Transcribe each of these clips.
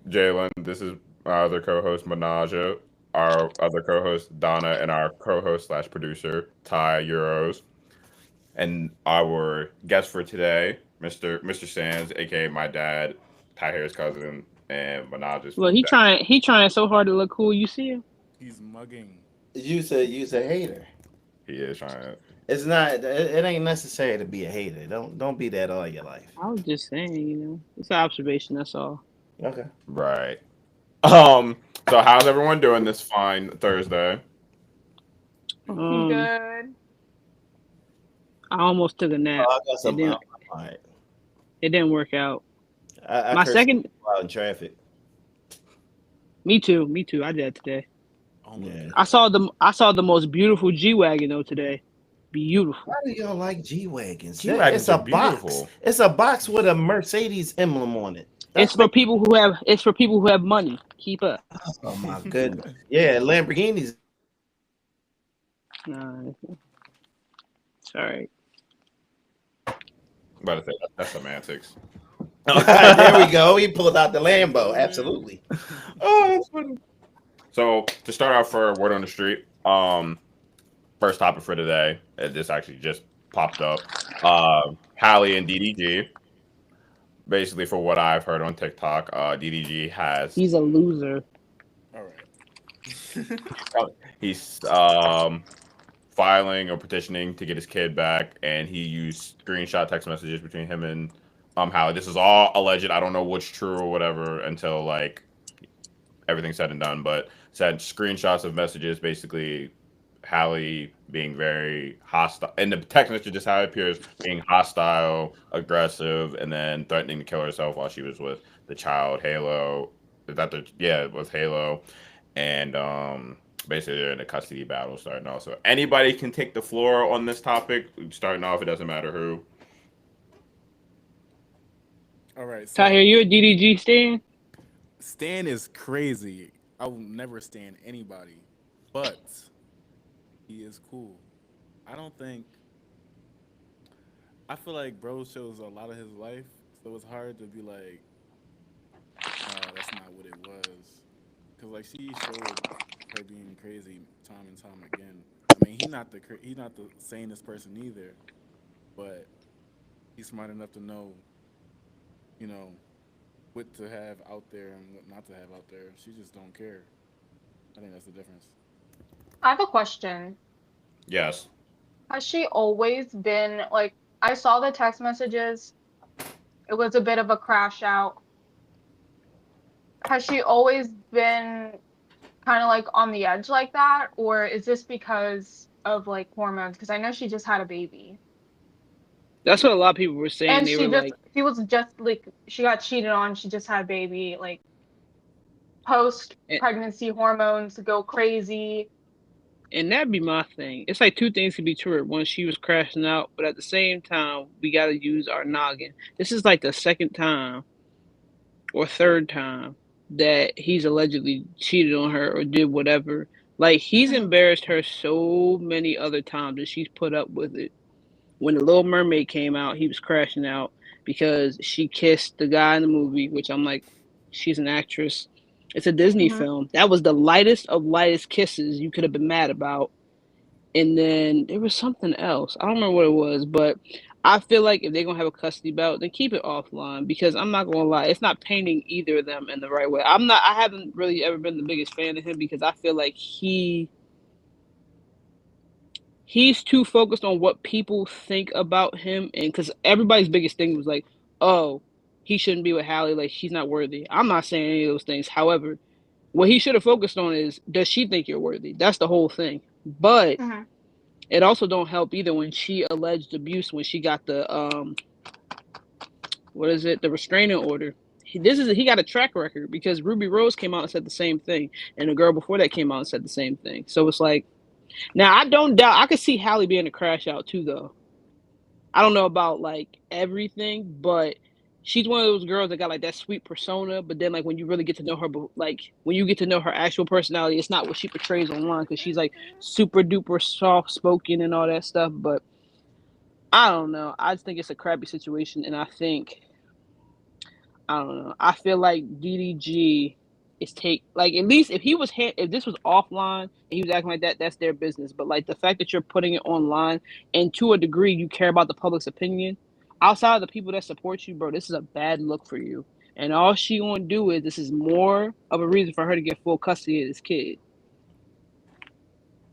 Jalen. This is my other co-host Manaja, our other co-host Donna, and our co-host slash producer Ty Euros, and our guest for today, Mr. Sands, aka my dad, Ty Harris' cousin, and Manaja's Look, full dad. he trying so hard to look cool. You see him? He's mugging. Use a hater. He is trying to. It's not. It ain't necessary to be a hater. Don't be that all your life. I was just saying, it's an observation. That's all. Okay. Right. Um. So how's everyone doing this fine Thursday? Um, Good. I almost took a Oh, nap. I got It some. didn't. All right. It didn't work out. I My cursed second. out in traffic. Me too. Me too. I did that today. Oh my Yeah. god. I saw the most beautiful G wagon though today. Why Beautiful. do y'all like G wagons? G-Wagons It's a are box. beautiful. It's a box with a Mercedes emblem on it. It's That's for people who have. It's for people who have money. Keep up. oh my goodness. Yeah, Lamborghinis. Nah, it's all right. About to say that's semantics. There we go. He pulled out the Lambo. Absolutely. Oh, that's funny. So to start off for word on the street, first topic for today, this actually just popped up. Hallie and DDG. Basically, for what I've heard on TikTok, DDG has He's a loser. All right. he's filing or petitioning to get his kid back, and he used screenshot text messages between him and Hallie. This is all alleged. I don't know what's true or whatever until like everything's said and done, but said screenshots of messages basically Hallie being very hostile, and the text message just how it appears being hostile, aggressive, and then threatening to kill herself while she was with the child Halo. Is that the yeah with Halo, and basically they're in a custody battle starting off. So anybody can take the floor on this topic. Starting off, it doesn't matter who. All right. Tahir, So you a DDG stan? Stan is crazy. I will never stand anybody, but he is cool. I don't think. I feel like bro shows a lot of his life, so it's hard to be like, no, that's not what it was. Cause like she showed her being crazy time and time again. I mean, he's not the sanest person either, but he's smart enough to know, you know, what to have out there and what not to have out there. She just don't care. I think that's the difference. I have a question. Yes. Has she always been like, I saw the text messages. It was a bit of a crash out. Has she always been kind of like on the edge like that? Or is this because of like hormones? Because I know she just had a baby. That's what a lot of people were saying. And They were like, she was just like, she got cheated on. She just had a baby. Like, post and, pregnancy hormones go crazy. and that'd be my thing. It's like two things could be true. One, she was crashing out, but at the same time, we got to use our noggin. This is like the second time or third time that he's allegedly cheated on her or did whatever. Like he's Mhm. embarrassed her so many other times and she's put up with it. When the Little Mermaid came out, he was crashing out because she kissed the guy in the movie, which I'm like, she's an actress. It's a Disney Mhm. film. That was the lightest of lightest kisses you could have been mad about. And then there was something else. I don't remember what it was, but I feel like if they're gonna have a custody bout, then keep it offline because I'm not gonna lie, it's not painting either of them in the right way. I haven't really ever been the biggest fan of him because I feel like he's too focused on what people think about him, and because everybody's biggest thing was like, oh, he shouldn't be with Hallie, like she's not worthy. I'm not saying any of those things. However, what he should have focused on is, does she think you're worthy? That's the whole thing. But Mhm. it also don't help either when she alleged abuse when she got the what is it, the restraining order. He got a track record because Ruby Rose came out and said the same thing, and the girl before that came out and said the same thing. So it's like, now I don't doubt I could see Hallie being a crash out too though. I don't know about like everything, but she's one of those girls that got like that sweet persona. But then like when you really get to know her, like when you get to know her actual personality, it's not what she portrays online because she's like super duper soft spoken and all that stuff. But I don't know. I just think it's a crappy situation, and I think I don't know. I feel like DDG is like at least if this was offline and he was acting like that, that's their business. But like the fact that you're putting it online and to a degree you care about the public's opinion, outside of the people that support you, bro, this is a bad look for you. And all she gonna do is this is more of a reason for her to get full custody of this kid.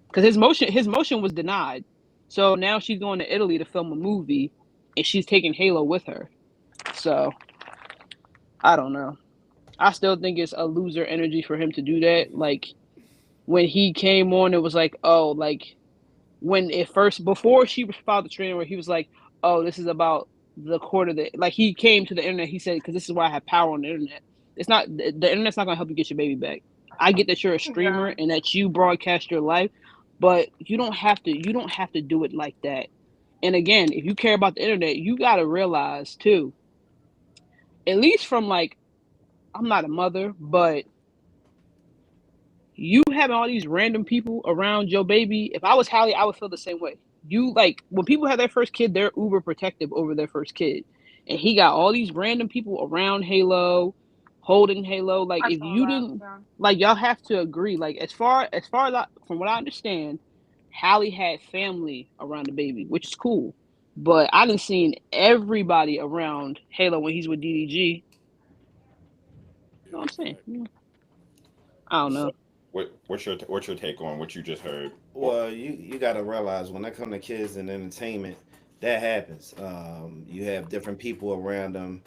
Because his motion was denied. So now she's going to Italy to film a movie and she's taking Halo with her. So I don't know. I still think it's a loser energy for him to do that. Like when he came on, it was like, oh, like when it first before she filed the trailer, where he was like, oh, this is about the quarter that like he came to the internet. He said, because this is why I have power on the internet. It's not the internet's not gonna help you get your baby back. I get that you're a streamer Yeah. and that you broadcast your life, but you don't have to do it like that. And again, if you care about the internet, you gotta realize too, at least from like I'm not a mother, but you having all these random people around your baby, if I was Hallie, I would feel the same way. You like when people have their first kid, they're uber protective over their first kid. And he got all these random people around Halo, holding Halo. Like I if saw you that. didn't Yeah. like y'all have to agree. Like as far as from what I understand, Hallie had family around the baby, which is cool. But I didn't seen everybody around Halo when he's with DDG. You know what I'm saying? Fact. I don't So, know. what's your take on what you just heard? Well, you got to realize when it come to kids and entertainment, that happens. You have different people around them.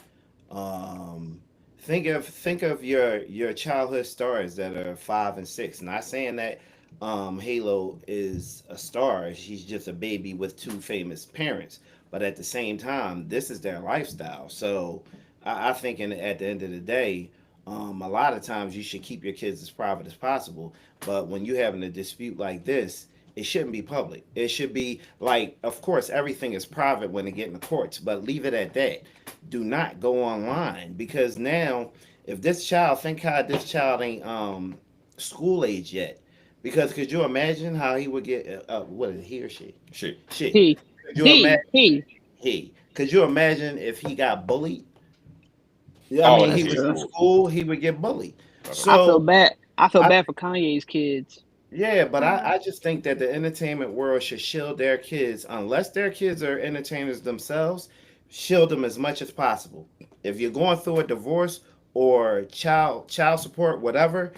Um, think of your childhood stars that are 5 and 6. Not saying that Halo is a star. She's just a baby with two famous parents. But at the same time, this is their lifestyle. So I think at the end of the day, a lot of times you should keep your kids as private as possible. But when you having a dispute like this, it shouldn't be public. It should be like, of course, everything is private when they get in the courts, but leave it at that. Do not go online because now, if this child, thank God this child ain't school age yet, because could you imagine how he would get? What is it, he or she? Shit. She. He, Could you imagine? he. He. Could you imagine if he got bullied? Yeah, I Oh, mean, and he she was was in Yeah. cool. school, he would get bullied. Okay. I feel So bad. I feel I bad for Kanye's kids. Yeah, but Mhm. I just think that the entertainment world should shield their kids, unless their kids are entertainers themselves, shield them as much as possible. If you're going through a divorce or child support, whatever,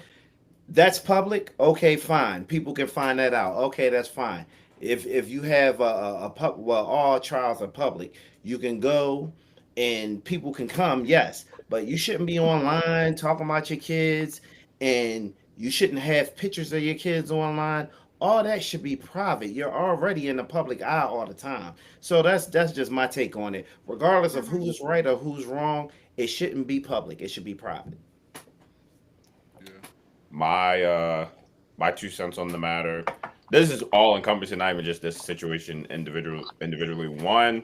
that's public. Okay, fine. People can find that out. Okay, that's fine. If you have well, all trials are public. You can go and people can come. Yes, but you shouldn't be online talking about your kids, and you shouldn't have pictures of your kids online. All that should be private. You're already in the public eye all the time. So that's just my take on it. Regardless of Mhm. who's right or who's wrong, it shouldn't be public. It should be private. Yeah. My my 2 cents on the matter. This is all encompassing, not even just this situation individually. One,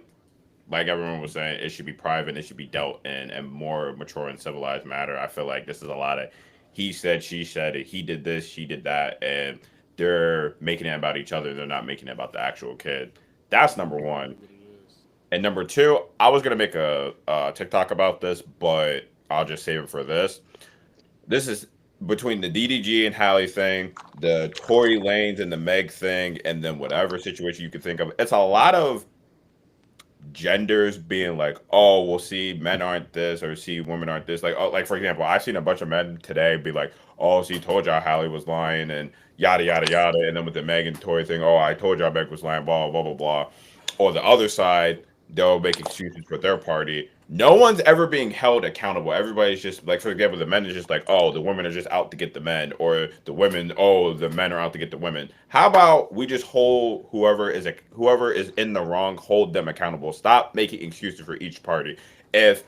like everyone was saying, it should be private. It should be dealt in a more mature and civilized manner. I feel like this is a lot of he said, she said, he did this, she did that, and they're making it about each other. They're not making it about the actual kid. That's number one. Exactly what it is. And number two, I was gonna make a TikTok about this, but I'll just save it for this. This is between the DDG and Hallie thing, the Tory Lanez and the Meg thing, and then whatever situation you could think of. It's a lot of genders being like, oh, well, see, men aren't this, or see, women aren't this. Like, oh, like for example, I've seen a bunch of men today be like, oh, see, told y'all Hallie was lying, and yada yada yada. And then with the Megan Tory thing, oh, I told y'all Meg was lying, blah blah blah blah. Or the other side, they'll make excuses for their party. No one's ever being held accountable. Everybody's just like, for example, the men is just like, oh, the women are just out to get the men, or the women, oh, the men are out to get the women. How about we just hold whoever is in the wrong, hold them accountable. Stop making excuses for each party. If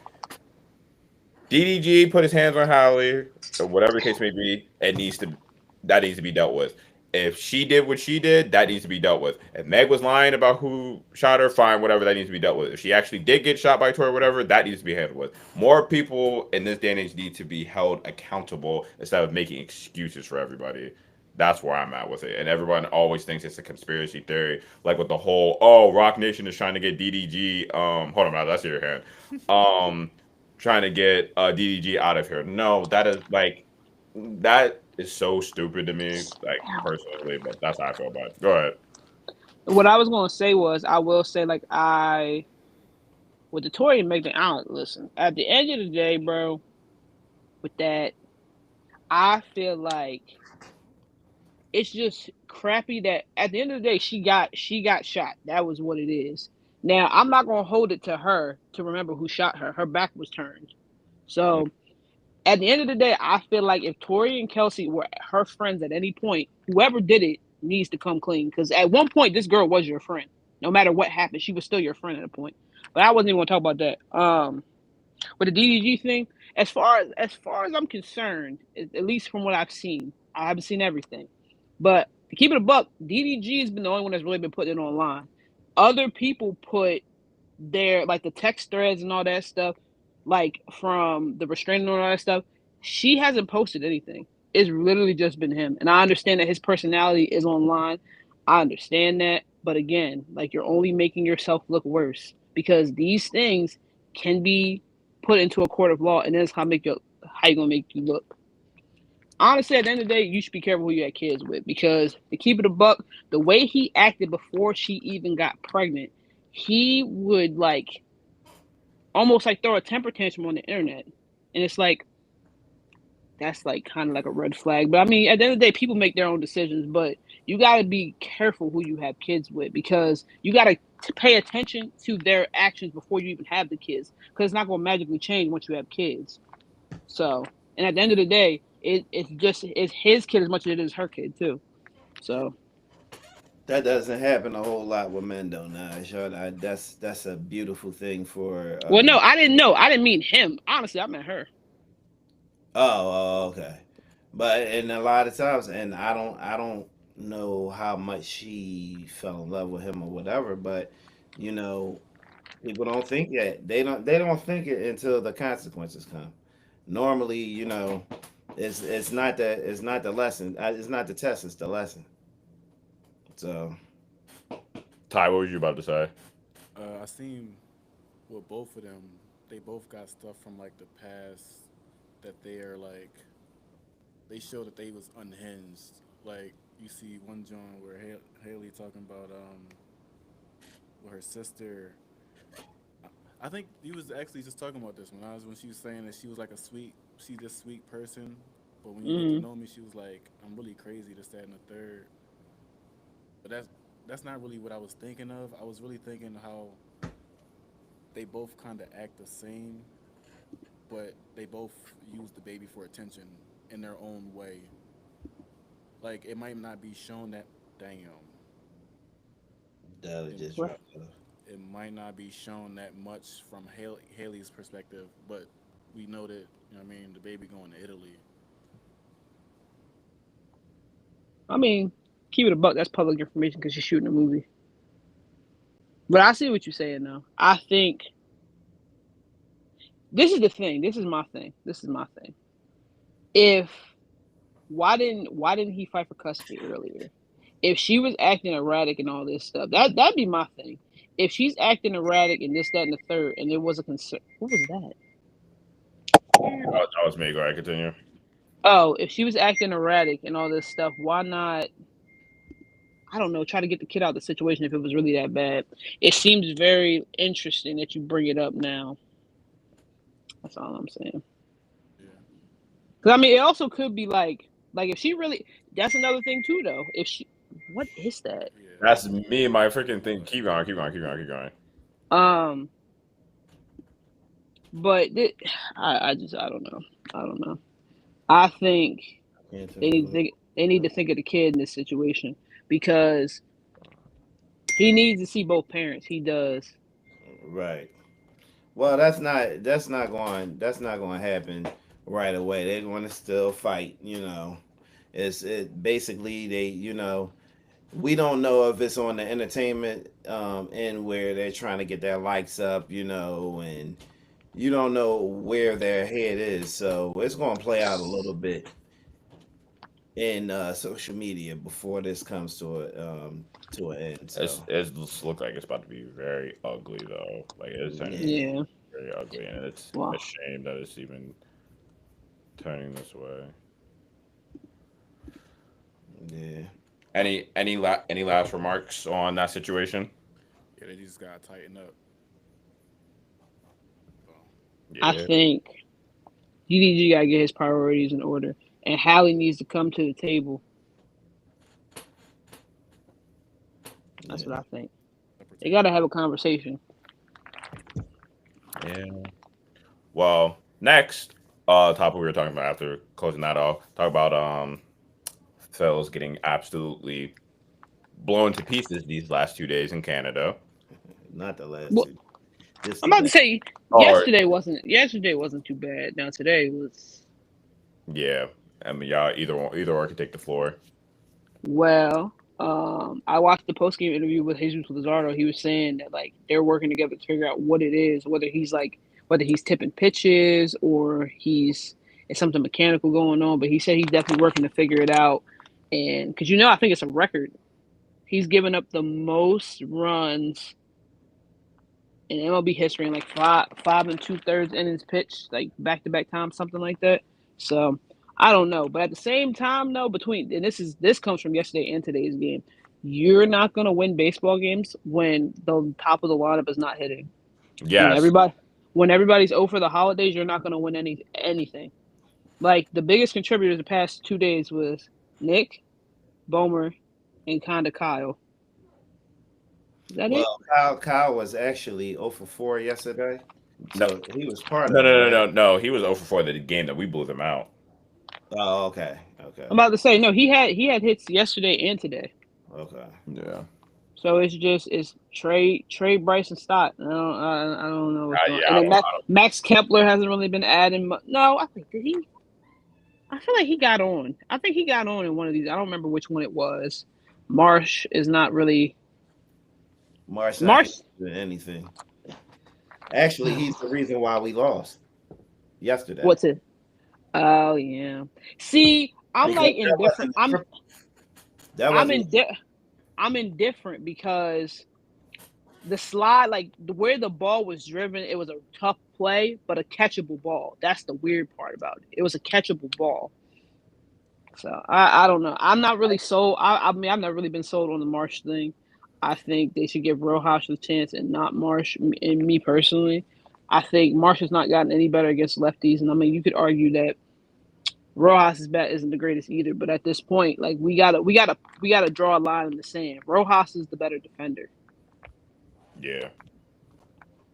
DDG put his hands on Hallie, or whatever the case may be, that needs to be dealt with. If she did what she did, that needs to be dealt with. If Meg was lying about who shot her, fine, whatever, that needs to be dealt with. If she actually did get shot by Tori, whatever, that needs to be handled with. More people in this day and age need to be held accountable instead of making excuses for everybody. That's where I'm at with it. And everyone always thinks it's a conspiracy theory, like with the whole, oh, Rock Nation is trying to get DDG. Hold on, that's your hand. Um, trying to get DDG out of here. No, that is so stupid to me, like personally. But that's how I feel about it. Go ahead. What I was gonna say was, I will say, like, with the Tory and Megan, I don't listen. At the end of the day, bro, with that, I feel like it's just crappy that at the end of the day she got shot. That was what it is. Now I'm not gonna hold it to her to remember who shot her. Her back was turned. So at the end of the day, I feel like if Tori and Kelsey were her friends at any point, whoever did it needs to come clean. Because at one point, this girl was your friend. No matter what happened, she was still your friend at a point. But I wasn't even going to talk about that. With the DDG thing, as far as I'm concerned, at least from what I've seen, I haven't seen everything. But to keep it a buck, DDG has been the only one that's really been putting it online. Other people put their, like, the text threads and all that stuff, like from the restraining order and all that stuff. She hasn't posted anything. It's literally just been him. And I understand that his personality is online. I understand that. But again, like, you're only making yourself look worse, because these things can be put into a court of law, and then it's how you're gonna make you look. Honestly, at the end of the day, you should be careful who you have kids with, because to keep it a buck, the way he acted before she even got pregnant, he would, like, almost like throw a temper tantrum on the internet. And it's like, that's like kind of like a red flag. But I mean, at the end of the day, people make their own decisions, but you got to be careful who you have kids with, because you got to pay attention to their actions before you even have the kids, because it's not going to magically change once you have kids. So, and at the end of the day, it's his kid as much as it is her kid too. So That doesn't happen a whole lot with men, though. Nah, sure, that's a beautiful thing for. well, no, I didn't know. I didn't mean him. Honestly, I meant her. Okay. But and a lot of times, and I don't know how much she fell in love with him or whatever, but you know, people don't think that they don't think it until the consequences come. Normally, it's not the lesson, it's not the test, it's the lesson. So Ty, what were you about to say? I seen with both of them, they both got stuff from like the past that they are like, they show that they was unhinged. Like you see one joint where Haley talking about with her sister. I think he was actually just talking about this when she was saying that she was like she's this sweet person, but when you get to know me, she was like, I'm really crazy, this, that, and the third. But that's not really what I was thinking of. I was really thinking how they both kind of act the same, but they both use the baby for attention in their own way. Like, it might not be shown that, damn. that just What? It might not be shown that much from Haley's perspective, but we know that, you know what I mean, the baby going to Italy. I mean, keep it a buck. That's public information because she's shooting a movie. But I see what you're saying, though. I think this is the thing. This is my thing. Why didn't he fight for custody earlier? If she was acting erratic and all this stuff, that'd be my thing. If she's acting erratic and this, that, and the third, and there was a concern, what was that? That was me. Go ahead, continue. Oh, if she was acting erratic and all this stuff, why not? I don't know. Try to get the kid out of the situation if it was really that bad. It seems very interesting that you bring it up now. That's all I'm saying. Yeah. Because I mean, it also could be like if she really. That's another thing too, though. If she, what is that? Yeah. That's me and my freaking thing. Keep going. But I don't know. I think they need to think of the kid in this situation, because he needs to see both parents. He does. right. Well, that's not going to happen right away. They're going to still fight. It basically we don't know if it's on the entertainment end where they're trying to get their likes up, and you don't know where their head is. So it's going to play out a little bit in social media before this comes to an end. So. It looks like it's about to be very ugly though. Like it's Yeah. very ugly, and it's Wow. a shame that it's even turning this way. Yeah. Any last remarks on that situation? Yeah, they just gotta tighten up. So, I Yeah, think DDG gotta get his priorities in order, and Hallie needs to come to the table. That's Yeah. what I think. separate They gotta have a conversation. yeah. Well, next topic we were talking about after closing that off, talk about Phil's getting absolutely blown to pieces these last 2 days in Canada. Not the last Well, two. Just I'm about to today. say Or yesterday wasn't too bad. Now today was yeah, I mean, y'all either or could take the floor. well. I watched the post game interview with Jesus Luzardo. He was saying that like they're working together to figure out what it is, whether he's tipping pitches or it's something mechanical going on. But he said he's definitely working to figure it out. And because I think it's a record. He's given up the most runs in MLB history in like five and 2/3 innings pitched, like back to back times, something like that. So I don't know, but at the same time, though, this comes from yesterday and today's game. You're not gonna win baseball games when the top of the lineup is not hitting. When Yes, everybody's over the holidays, you're not gonna win anything. Like the biggest contributor the past 2 days was Nick, Bomer, and kinda Kyle. Is that it? Well, Kyle was actually 0 for 4 yesterday, no, so he was part no, of it, no, no, right? no, no. He was 0 for 4 the game that we blew them out. Oh, okay, okay, I'm about to say no. He had hits yesterday and today. okay. Yeah, So it's Trey, Bryce, and Stott. I don't know what's going on. yeah. And then Max Kepler hasn't really been adding. No, I think did he? I feel like he got on. I think he got on in one of these. I don't remember which one it was. Marsh is not really. Marsh not Marsh. doing anything. Actually, he's the reason why we lost yesterday. What's it? Oh yeah. See, I'm Because like that indifferent. wasn't- that I'm wasn't I'm indifferent because the slide, like where the ball was driven, it was a tough play, but a catchable ball. That's the weird part about it. It was a catchable ball. So I don't know. I'm not really sold. I mean, I've not really been sold on the Marsh thing. I think they should give Rojas a chance and not Marsh. And me personally, I think Marsh has not gotten any better against lefties. And I mean, you could argue that Rojas' bat isn't the greatest either. But at this point, like we gotta draw a line in the sand. Rojas is the better defender. yeah.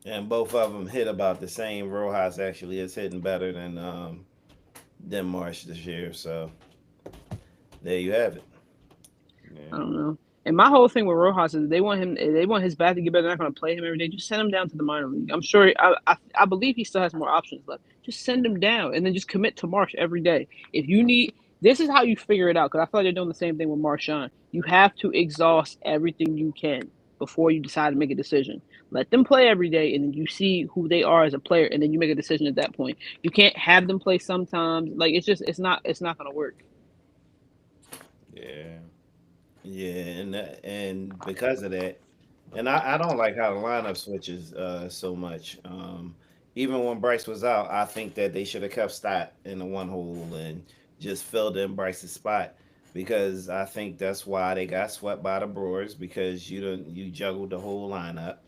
and both of them hit about the same. Rojas actually is hitting better than Marsh this year. So there you have it. I don't know. And my whole thing with Rojas is they want his bat to get better. They're not going to play him every day. Just send him down to the minor league. I'm sure. I believe he still has more options left. Just send him down and then just commit to Marsh every day. If you need, this is how you figure it out. Because I feel like they're doing the same thing with Marchand. You have to exhaust everything you can before you decide to make a decision. Let them play every day, and then you see who they are as a player, and then you make a decision at that point. You can't have them play sometimes. Like it's not going to work. Yeah. Yeah, and because of that, and I don't like how the lineup switches so much. Even when Bryce was out, I think that they should have kept Stott in the one hole and just filled in Bryce's spot because I think that's why they got swept by the Brewers because you juggled the whole lineup.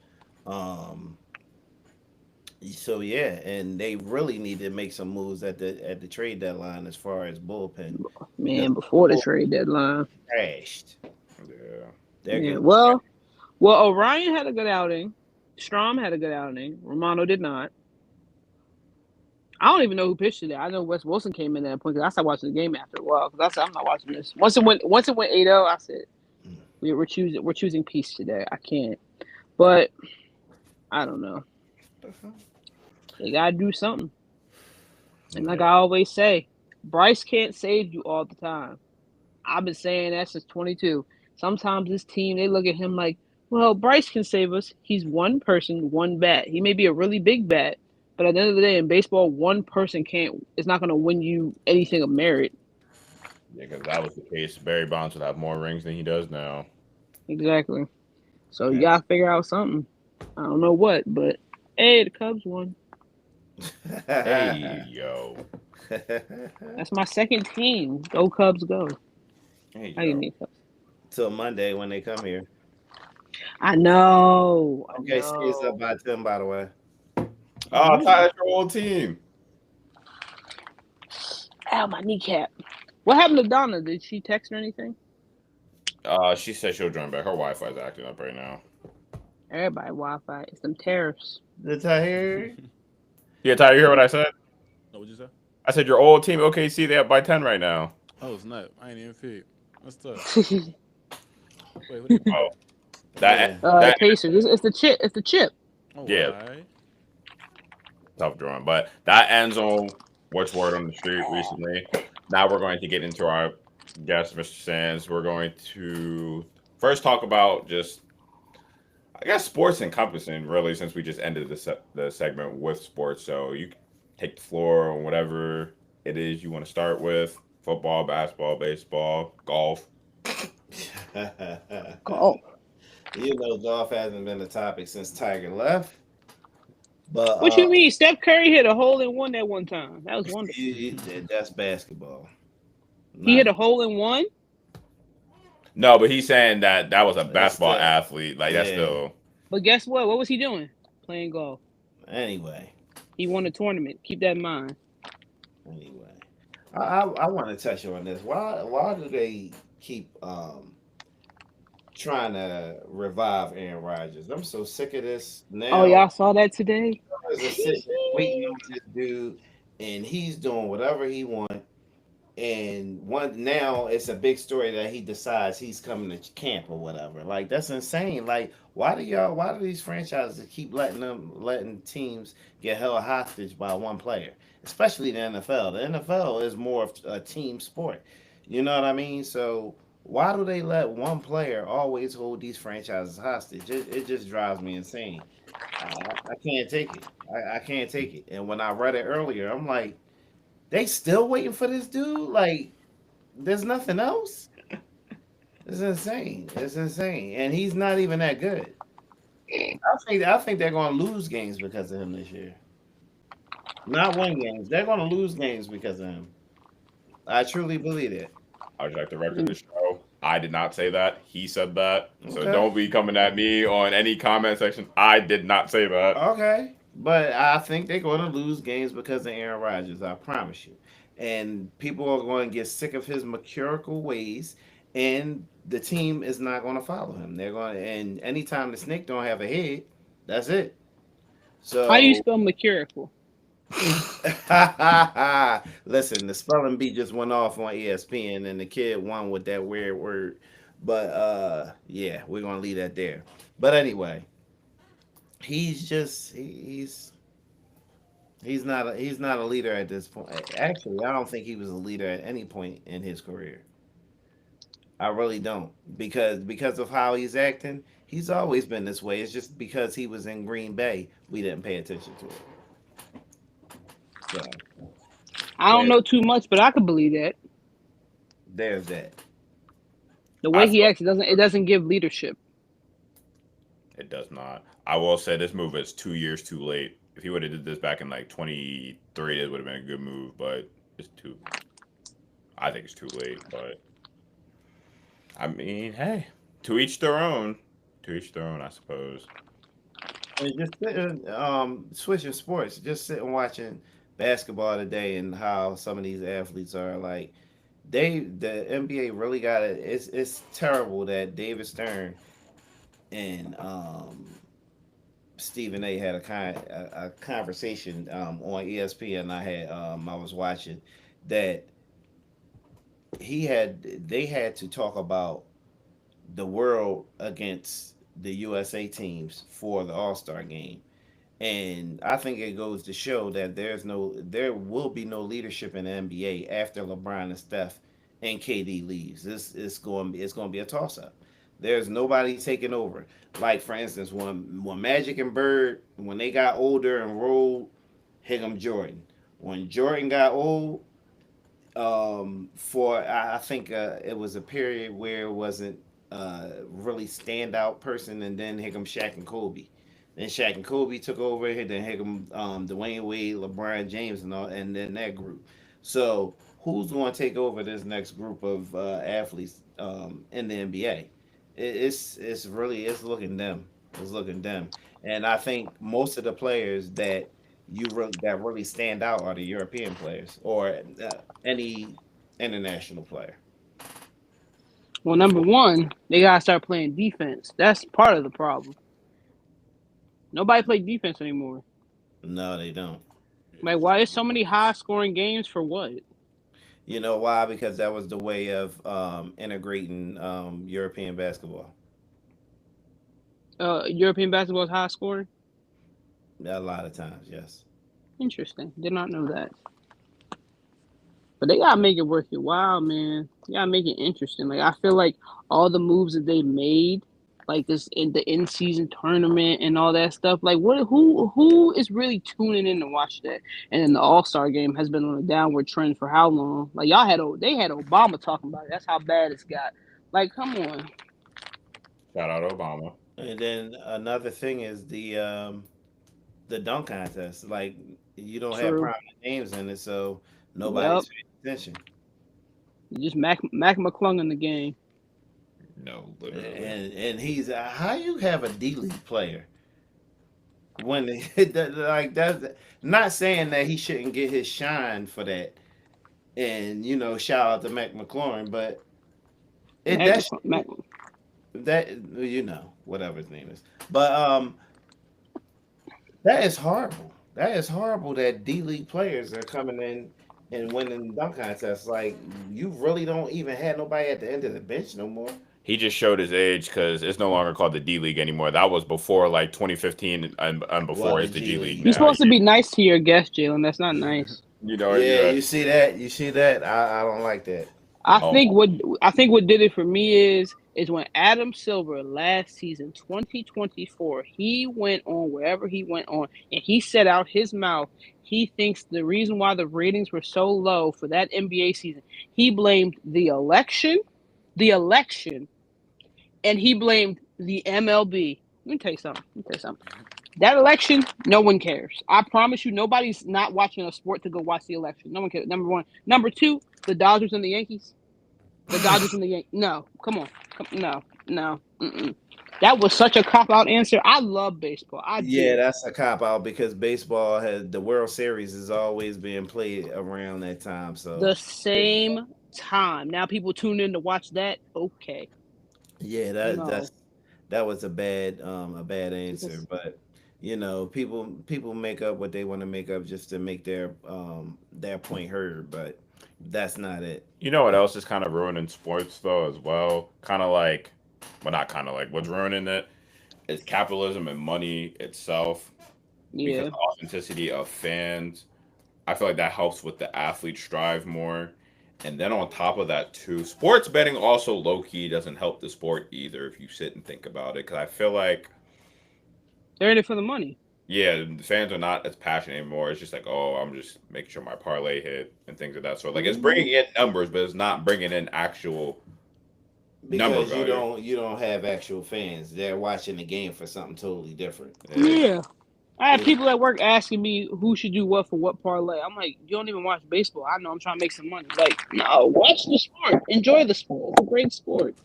So yeah, and they really need to make some moves at the trade deadline as far as bullpen. Man, before the trade deadline. Crashed. Yeah. They're Yeah. good. Well, Orion had a good outing. Strom had a good outing. Romano did not. I don't even know who pitched today. I know Wes Wilson came in at that point because I started watching the game after a while. Because I said I'm not watching this. Once it went 8-0, I said we're choosing peace today. I can't. But I don't know. They gotta do something. And like I always say, Bryce can't save you all the time. I've been saying that since 22. Sometimes this team, they look at him like, well, Bryce can save us. He's one person, one bat. He may be a really big bat, but at the end of the day, in baseball, one person is not going to win you anything of merit. Yeah, because that was the case. Barry Bonds would have more rings than he does now. Exactly. So you got to figure out something. I don't know what, but hey, the Cubs won. Hey yo. That's my second team. Go Cubs, go. Hey I didn't yo. need Cubs. Till Monday when they come here. I know. I Okay, stays up know. by 10, by the way. Oh, Ty, that's your old team. Ow, my kneecap. What happened to Donna? Did she text or anything? She said she'll join back. Her Wi-Fi is acting up right now. Everybody Wi-Fi. It's them tariffs. Did I hear? Yeah, Ty, you hear what I said? Oh, what'd you say? I said your old team OKC, they up by 10 right now. Oh, snap. I ain't even peep. What's up? uh, Wait, what is Oh, that Yeah. that Pacers. It's the chip. It's the chip. Oh, Yeah. alright. tough drawing. But that ends on what's word on the street recently. Now we're going to get into our guest, Mr. Sands. We're going to first talk about just, I guess, sports encompassing, really, since we just ended the segment with sports. So you can take the floor on whatever it is you want to start with: football, basketball, baseball, golf. Golf. You know, golf hasn't been a topic since Tiger left. But What you mean? Steph Curry hit a hole in one that one time. That was wonderful. that's basketball. He hit Not, a hole in one. No, but he's saying that that was a That's basketball still- athlete. Like, that's yeah. still. But guess what? What was he doing? Playing golf. anyway. He won a tournament. Keep that in mind. Anyway, I want to touch on this. Why do they keep trying to revive Aaron Rodgers? I'm so sick of this now. Oh, y'all saw that today? Just sitting there waiting on this dude, and he's doing whatever he wants. And now it's a big story that he decides he's coming to camp or whatever. Like, that's insane. Like, why do these franchises keep letting teams get held hostage by one player, especially the NFL? The NFL is more of a team sport. You know what I mean? So why do they let one player always hold these franchises hostage? It just drives me insane. I can't take it. I can't take it. And when I read it earlier, I'm like, they still waiting for this dude? Like, there's nothing else? It's insane. It's insane. And he's not even that good. I think they're gonna lose games because of him this year. Not win games. They're gonna lose games because of him. I truly believe it. I would like to record the show. I did not say that. He said that. So Okay. don't be coming at me on any comment section. I did not say that. Okay. But I think they're gonna lose games because of Aaron Rodgers, I promise you. And people are going to get sick of his mercurial ways, and the team is not going to follow him. They're going to, and anytime the snake don't have a head, that's it. So How do you spell mercurial? listen, the spelling bee just went off on ESPN, and the kid won with that weird word. But yeah, we're gonna leave that there. But anyway, he's not a leader at this point. Actually, I don't think he was a leader at any point in his career. I really don't, because of how he's acting. He's always been this way. It's just because he was in Green Bay, we didn't pay attention to it. So I don't know too much, but I could believe that. there's that. The way I he feel- acts, it doesn't give leadership. It does not. I will say this move is 2 years too late. If he would have did this back in like 23, it would have been a good move, but it's too. I think it's too late, but I mean, hey, to each their own. To each their own, I suppose. And just sitting, switching sports, just sitting watching basketball today, and how some of these athletes are like, the NBA really got it. It's terrible that David Stern and Stephen A had a conversation on ESPN. I was watching that they had to talk about the world against the USA teams for the All Star game. And I think it goes to show that there will be no leadership in the NBA after LeBron and Steph and KD leaves. It's going to be a toss up. There's nobody taking over. Like, for instance, when Magic and Bird, when they got older and rolled, Higham Jordan. When Jordan got old, for I think it was a period where it wasn't really standout person, and then Hickam, Shaq, and Kobe. Then Shaq and Kobe took over. Then here come Dwayne Wade, LeBron James, and all, and then that group. So who's going to take over this next group of athletes in the NBA? It's really it's looking them. It's looking them. And I think most of the players that really stand out are the European players or any international player. Well, number one, they gotta start playing defense. That's part of the problem. Nobody play defense anymore. No, they don't. Like, why is so many high scoring games for what? You know why? Because that was the way of integrating European basketball. European basketball is high scoring. A lot of times, yes. Interesting. Did not know that. But they gotta make it worth your while, man. You gotta make it interesting. Like I feel like all the moves that they made, like this in the in season tournament and all that stuff. Like who is really tuning in to watch that? And then the All-Star game has been on a downward trend for how long? Like they had Obama talking about it. That's how bad it's got. Like, come on. Shout out Obama. And then another thing is the dunk contest. Like you don't have True. prominent names in it, so nobody's Yep. paying attention. Just Mac McClung in the game. No, literally. And he's how you have a D League player when like that's not saying that he shouldn't get his shine for that. And shout out to Mac McLaurin, but it Mac, that's Mac, that whatever his name is, but that is horrible. That is horrible that D League players are coming in and winning dunk contests. Like you really don't even have nobody at the end of the bench no more. He just showed his age because it's no longer called the D League anymore. That was before like 2015 and before Well, it's the G League. you're now. supposed to be nice to your guest, Jalen. That's not nice. Yeah, you see that? You see that? I don't like that. I Oh. think what did it for me is when Adam Silver last season 2024 he went on wherever he went on and he said out his mouth he thinks the reason why the ratings were so low for that NBA season he blamed the election, and he blamed the MLB. Let me tell you something. That election, no one cares. I promise you, nobody's not watching a sport to go watch the election. No one cares. Number one. Number two, the Dodgers and the Yankees. No, come on. No. Mm-mm. That was such a cop-out answer. I love baseball. Yeah, that's a cop out because baseball has the World Series is always being played around that time. So the same time. Now people tune in to watch that. Okay. yeah, No. that was a bad answer. Because- But people make up what they want to make up just to make their point heard. But that's not it. You know what else is kind of ruining sports though as well? Kind of like, well, not kind of like what's ruining it is capitalism and money itself. Yeah. Because the authenticity of fans, I feel like that helps with the athlete strive more. And then on top of that too, sports betting also low key doesn't help the sport either if you sit and think about it. Because I feel like They're in it for the money. yeah, the fans are not as passionate anymore. It's just like, oh, I'm just making sure my parlay hit and things of that sort. Like it's bringing in numbers, but it's not bringing in actual number Because value. you don't have actual fans. They're watching the game for something totally different. Yeah. I have people at work asking me who should do what for what parlay. I'm like, you don't even watch baseball. I know I'm trying to make some money. Like, no, watch the sport. Enjoy the sport. It's a great sport.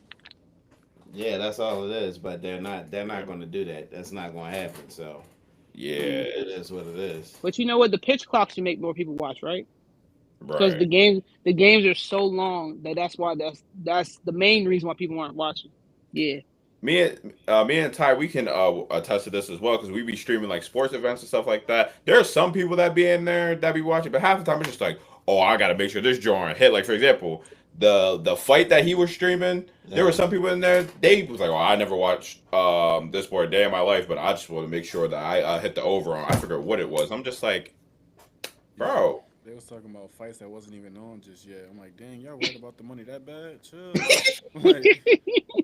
Yeah, that's all it is. But they're not going to do that. That's not going to happen. So Yeah, it is what it is. But you know what? The pitch clocks should make more people watch, right? Because right. the games are so long that's why that's the main reason why people aren't watching. Yeah. Me and Ty, we can attest to this as well because we be streaming like sports events and stuff like that. There are some people that be in there that be watching, but half the time it's just like, oh, I gotta make sure this drawing hit. Like for example, the fight that he was streaming, there were some people in there. They was like, oh, I never watched this sport a day in my life, but I just want to make sure that I hit the over on. I forget what it was. I'm just like, bro. They was talking about fights that wasn't even on just yet. I'm like, dang, y'all worried about the money that bad? Chill. Like,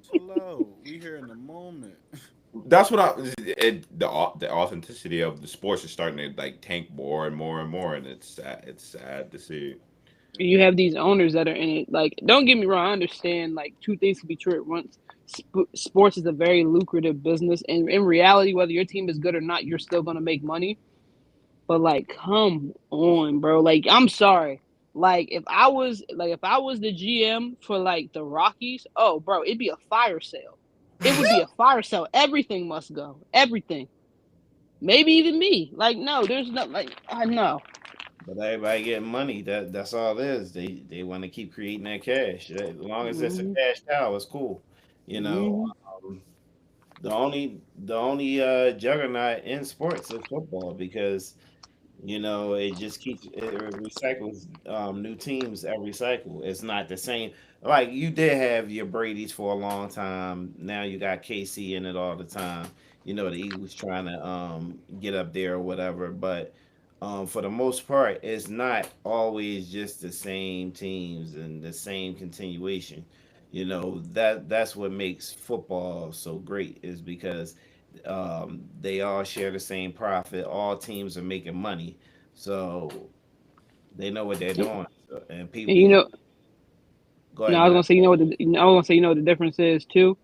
chill out. We here in the moment. That's what the authenticity of the sports is starting to like tank more and more and more, and it's sad to see. You have these owners that are in it. Like, don't get me wrong, I understand like two things can be true at once. sports is a very lucrative business, and in reality, whether your team is good or not, you're still gonna make money. But like, come on, bro. Like, I'm sorry. Like, if I was the GM for like the Rockies, oh, bro, it'd be a fire sale. It would be a fire sale. Everything must go. Everything. Maybe even me. Like, no, there's no like, I know. But everybody getting money. That's all it is. They want to keep creating that cash. As long as it's a Hmm. cash cow, it's cool. You know, Hmm. um, the only juggernaut in sports is football because it just it recycles new teams every cycle. It's not the same. Like you did have your Brady's for a long time. Now you got KC in it all the time. The Eagles trying to get up there or whatever. But for the most part, it's not always just the same teams and the same continuation. That's what makes football so great is because they all share the same profit. All teams are making money, so they know what they're doing. And And people, go no, ahead, I was man. gonna say, I was gonna say, what the difference is too.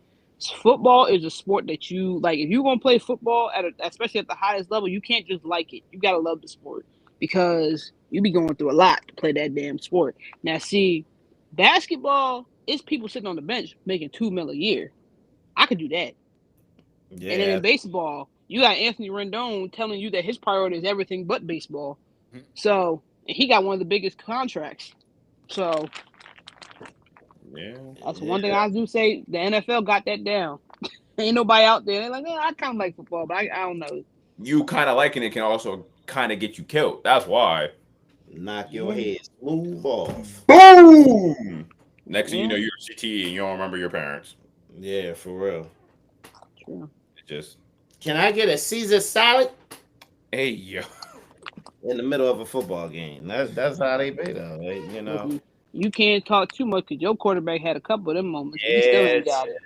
Football is a sport that you like. If you're gonna play football especially at the highest level, you can't just like it. You gotta love the sport because you be going through a lot to play that damn sport. Now, see, basketball is people sitting on the bench making $2 million a year. I could do that. And then Yeah, in baseball, you got Anthony Rendon telling you that his priority is everything but baseball. So, and he got one of the biggest contracts. So Yeah. that's one thing yeah. I do say. The NFL got that down. Ain't nobody out there. They're like, I kind of like football, but I don't know. You kind of liking it can also kind of get you killed. That's why. Knock your Mhm. head smooth off. Boom. Next thing you Yeah, know, you're a CTE and you don't remember your parents. Yeah, for real. true. It just, Can I get a Caesar salad hey, yo. in the middle of a football game? That's how they pay though. Look, you can't talk too much because your quarterback had a couple of them moments, but he still Yeah, ain't got it.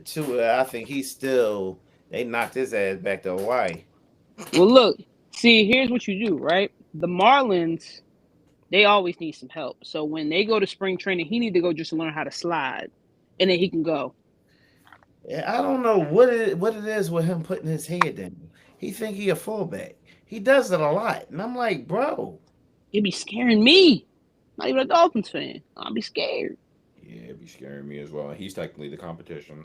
too. I think he's still. They knocked his ass back to Hawaii. Well, look, see, here's what you do, right? The Marlins, they always need some help. So when they go to spring training, he need to go just learn how to slide, and then he can go. Yeah, I don't know what it is with him putting his head down. He think he a fullback. He does it a lot, and I'm like, bro. It'd be scaring me. Not even a Dolphins fan. I'd be scared. Yeah, it'd be scaring me as well. He's technically the competition.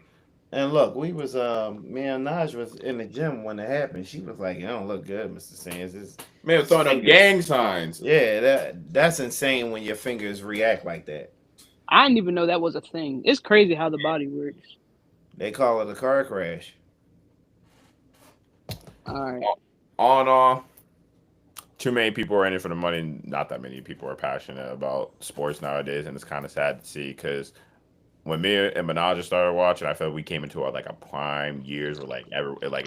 And look, we was me and Naj was in the gym when it happened. She was like, "You don't look good, Mr. Sands." Man, His throwing up fingers. gang signs. Yeah, that's insane when your fingers react like that. I didn't even know that was a thing. It's crazy how the body works. They call it a car crash. All right. All in all, too many people are in it for the money. Not that many people are passionate about sports nowadays, and it's kind of sad to see because when me and Menage started watching, I felt we came into like a prime years where like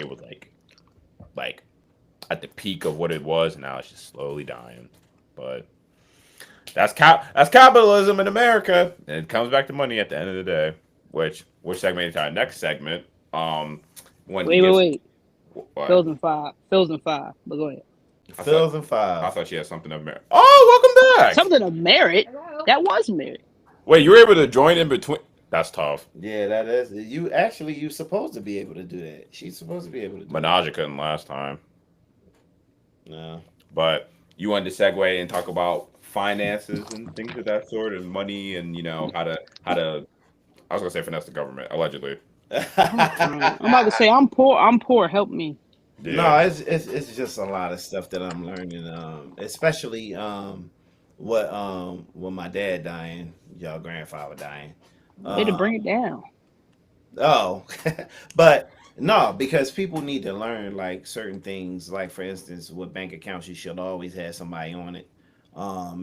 it was like at the peak of what it was. And now it's just slowly dying. But that's capitalism in America, and it comes back to money at the end of the day. Which segment into our next segment? When he Wait, wait, gives wait. what? Phil's in five. Phil's in five. But go ahead. I thought Phil's and I five. thought she had something of merit. Oh, welcome back. Something of merit. Hello. That was merit. Wait, you were able to join in between. That's tough. Yeah, that is. You supposed to be able to do that. She's supposed to be able to do that. Menage couldn't last time. No. But you wanted to segue and talk about finances and things of that sort, and money, and how to. I was gonna say finesse the government, allegedly. I'm crying. I'm about to say I'm poor. I'm poor. Help me. No, Yeah. it's just a lot of stuff that I'm learning. Especially what my dad dying, y'all grandfather dying. Way to bring it down. Oh, but no, because people need to learn like certain things. Like for instance, with bank accounts, you should always have somebody on it.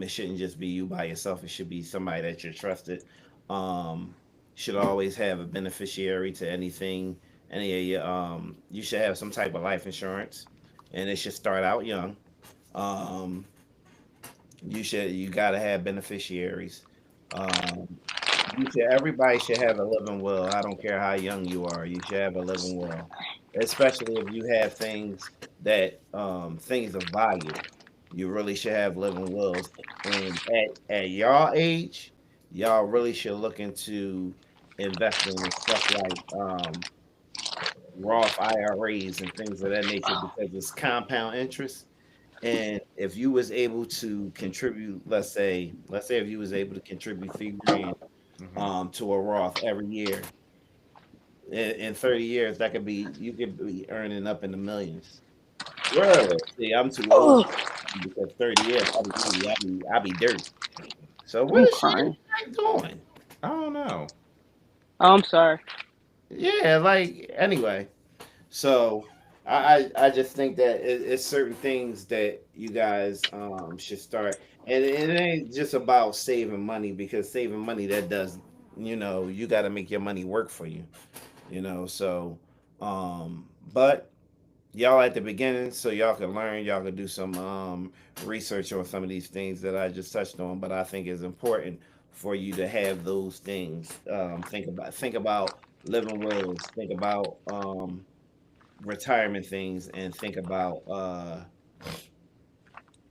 It shouldn't just be you by yourself. It should be somebody that you're trusted. Um, should always have a beneficiary to anything. Any of your you should have some type of life insurance, and it should start out young. Um, you gotta have beneficiaries. Um, everybody should have a living will. I don't care how young you are. You should have a living will, especially if you have things of value. You really should have living wills. And at y'all age, y'all really should look into investing in stuff like Roth IRAs and things of that nature because it's compound interest. And if you was able to contribute, let's say if you was able to contribute 3 grand to a Roth every year, in 30 years, that could be you could be earning up in the millions. Really? See, I'm too old Oh, because 30 years, I'll be dirt. So what I'm is she crying. doing? I don't know. Oh, I'm sorry. Yeah, like anyway. So I just think that it's certain things that you guys should start, and it ain't just about saving money because saving money that does you got to make your money work for you. So but y'all at the beginning, so y'all can learn, y'all can do some research on some of these things that I just touched on. But I think it's important for you to have those things. Think about living wills. Think about retirement things, and think about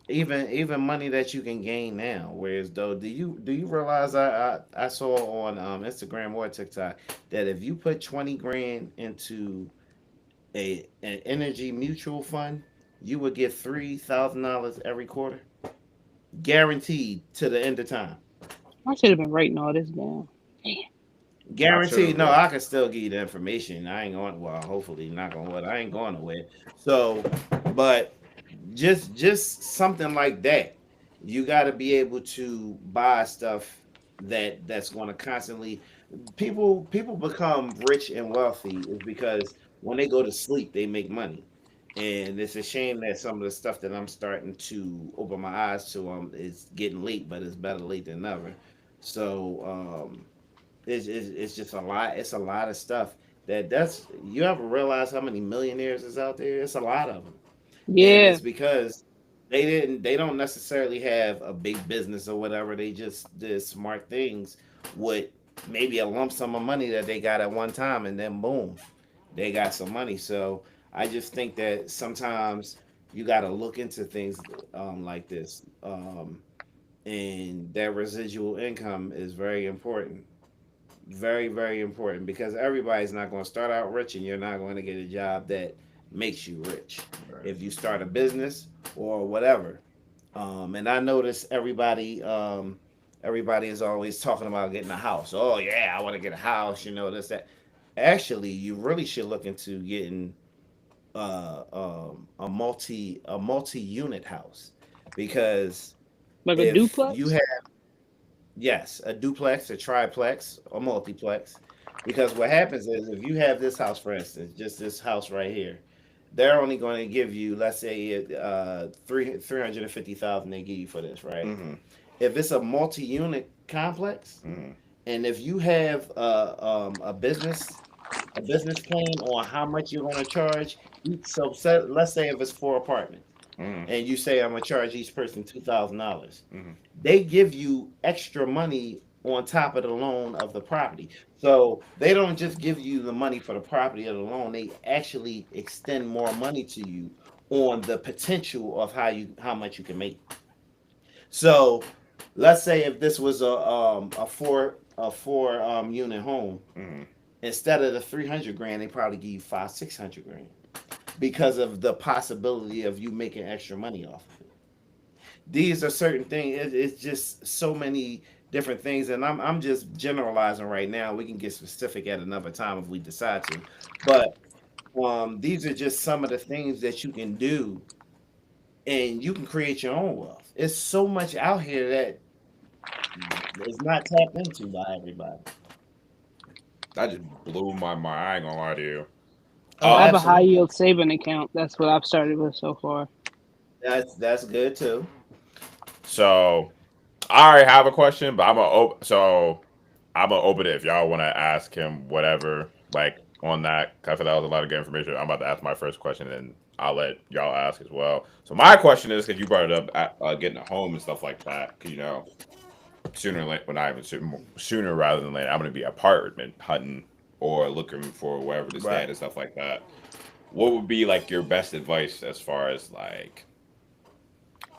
even money that you can gain now. Whereas though, do you realize I saw on Instagram or TikTok that if you put 20 grand into an energy mutual fund, you would get $3,000 every quarter, guaranteed to the end of time. I should have been writing all this down. I should Guaranteed. have. No, I can still give you the information. I ain't going. Well, hopefully, not going. What I ain't going nowhere. So, but just something like that. You got to be able to buy stuff that's going to constantly. People become rich and wealthy is because when they go to sleep, they make money. And it's a shame that some of the stuff that I'm starting to open my eyes to is getting late, but it's better late than never. So it's just a lot. It's a lot of stuff that's you ever realize how many millionaires is out there? It's a lot of them, and Yeah. it's because they don't necessarily have a big business or whatever. They just did smart things with maybe a lump sum of money that they got at one time, and then boom, they got some money. So I just think that sometimes you got to look into things like this, and that residual income is very important, very, very important because everybody's not going to start out rich and you're not going to get a job that makes you rich Right. if you start a business or whatever. And I notice everybody is always talking about getting a house. Oh yeah, I want to get a house, this, that. Actually, you really should look into getting a multi unit house because Like a if you duplex? have, yes, a duplex, a triplex, a multiplex. Because what happens is if you have this house, for instance, just this house right here, they're only going to give you, let's say, 350,000. They give you for this, right? Mm-hmm. If it's a multi-unit complex, Mm-hmm. and if you have a business plan on how much you're going to charge each, let's say if it's 4 apartments, Mm-hmm. and you say I'm gonna charge each person $2,000, Mm-hmm. they give you extra money on top of the loan of the property. So they don't just give you the money for the property or the loan; they actually extend more money to you on the potential of how much you can make. So let's say if this was a four unit home, Mm-hmm. instead of the 300 grand, they probably give you 500-600 grand because of the possibility of you making extra money off of it. These are certain things. It's just so many different things, and I'm just generalizing right now. We can get specific at another time if we decide to, but these are just some of the things that you can do, and you can create your own wealth. It's so much out here that is not tapped into by everybody. That just blew my mind. I ain't gonna lie to you. Oh, I have Um. a high absolutely. yield saving account. That's what I've started with so far. That's good too. So I already have a question, but I'm gonna open it if y'all want to ask him whatever, like on that. 'Cause I feel that was a lot of good information. I'm about to ask my first question, and I'll let y'all ask as well. So my question is, because you brought it up, at, getting a home and stuff like that. 'Cause, sooner or later, well, not even sooner rather than later, I'm gonna be apartment hunting or looking for wherever to stay Right. at and stuff like that. What would be like your best advice as far as like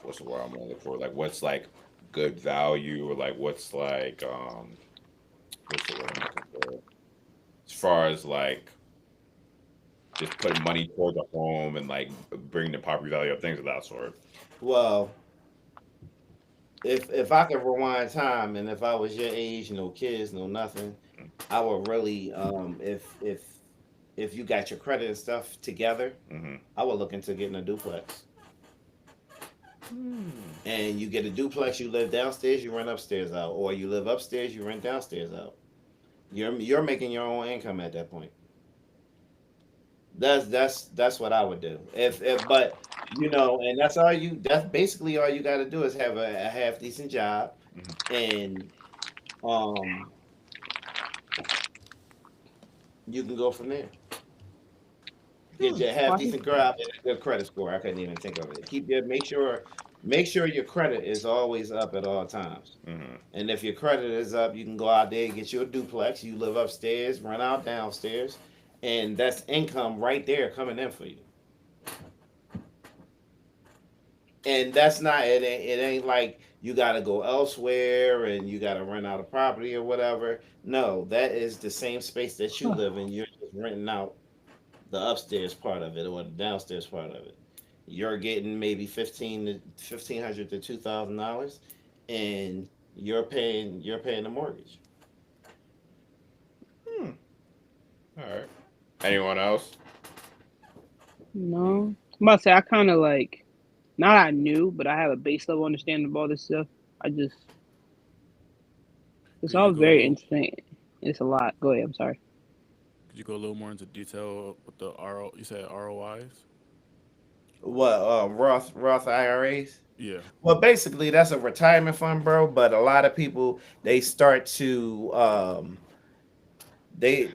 what's the word I'm gonna look for? Like what's like good value or like what's like what's the word I'm looking for? As far as like just putting money towards a home and like bringing the property value up, things of that sort. Well, if I could rewind time and if I was your age, no kids, no nothing, I would really if you got your credit and stuff together, Mm-hmm. I would look into getting a duplex. And you get a duplex, you live downstairs, you rent upstairs out, or you live upstairs, you rent downstairs out. You're making your own income at that point. That's what I would do. If but you know, and that's basically all you got to do is have a half decent job, and um you can go from there. Get your half decent job and a good credit score. I couldn't even think of it. Make sure your credit is always up at all times. Mm-hmm. And if your credit is up, you can go out there and get you a duplex. You live upstairs, rent out downstairs, and that's income right there coming in for you. And that's not it ain't like you got to go elsewhere and you got to rent out a property or whatever. No, that is the same space that you live in. You're just renting out the upstairs part of it or the downstairs part of it. You're getting maybe $1,500 to $2,000, and you're paying the mortgage. All right. Anyone else? No. I'm about to say I kind of like, not I knew, but I have a base level understanding of all this stuff. It's Could all you go a very little? interesting. It's a lot. Go ahead. I'm sorry. Could you go a little more into detail with the RO? You said ROIs. What Roth IRAs? Yeah. Well, basically that's a retirement fund, bro. But a lot of people they start to they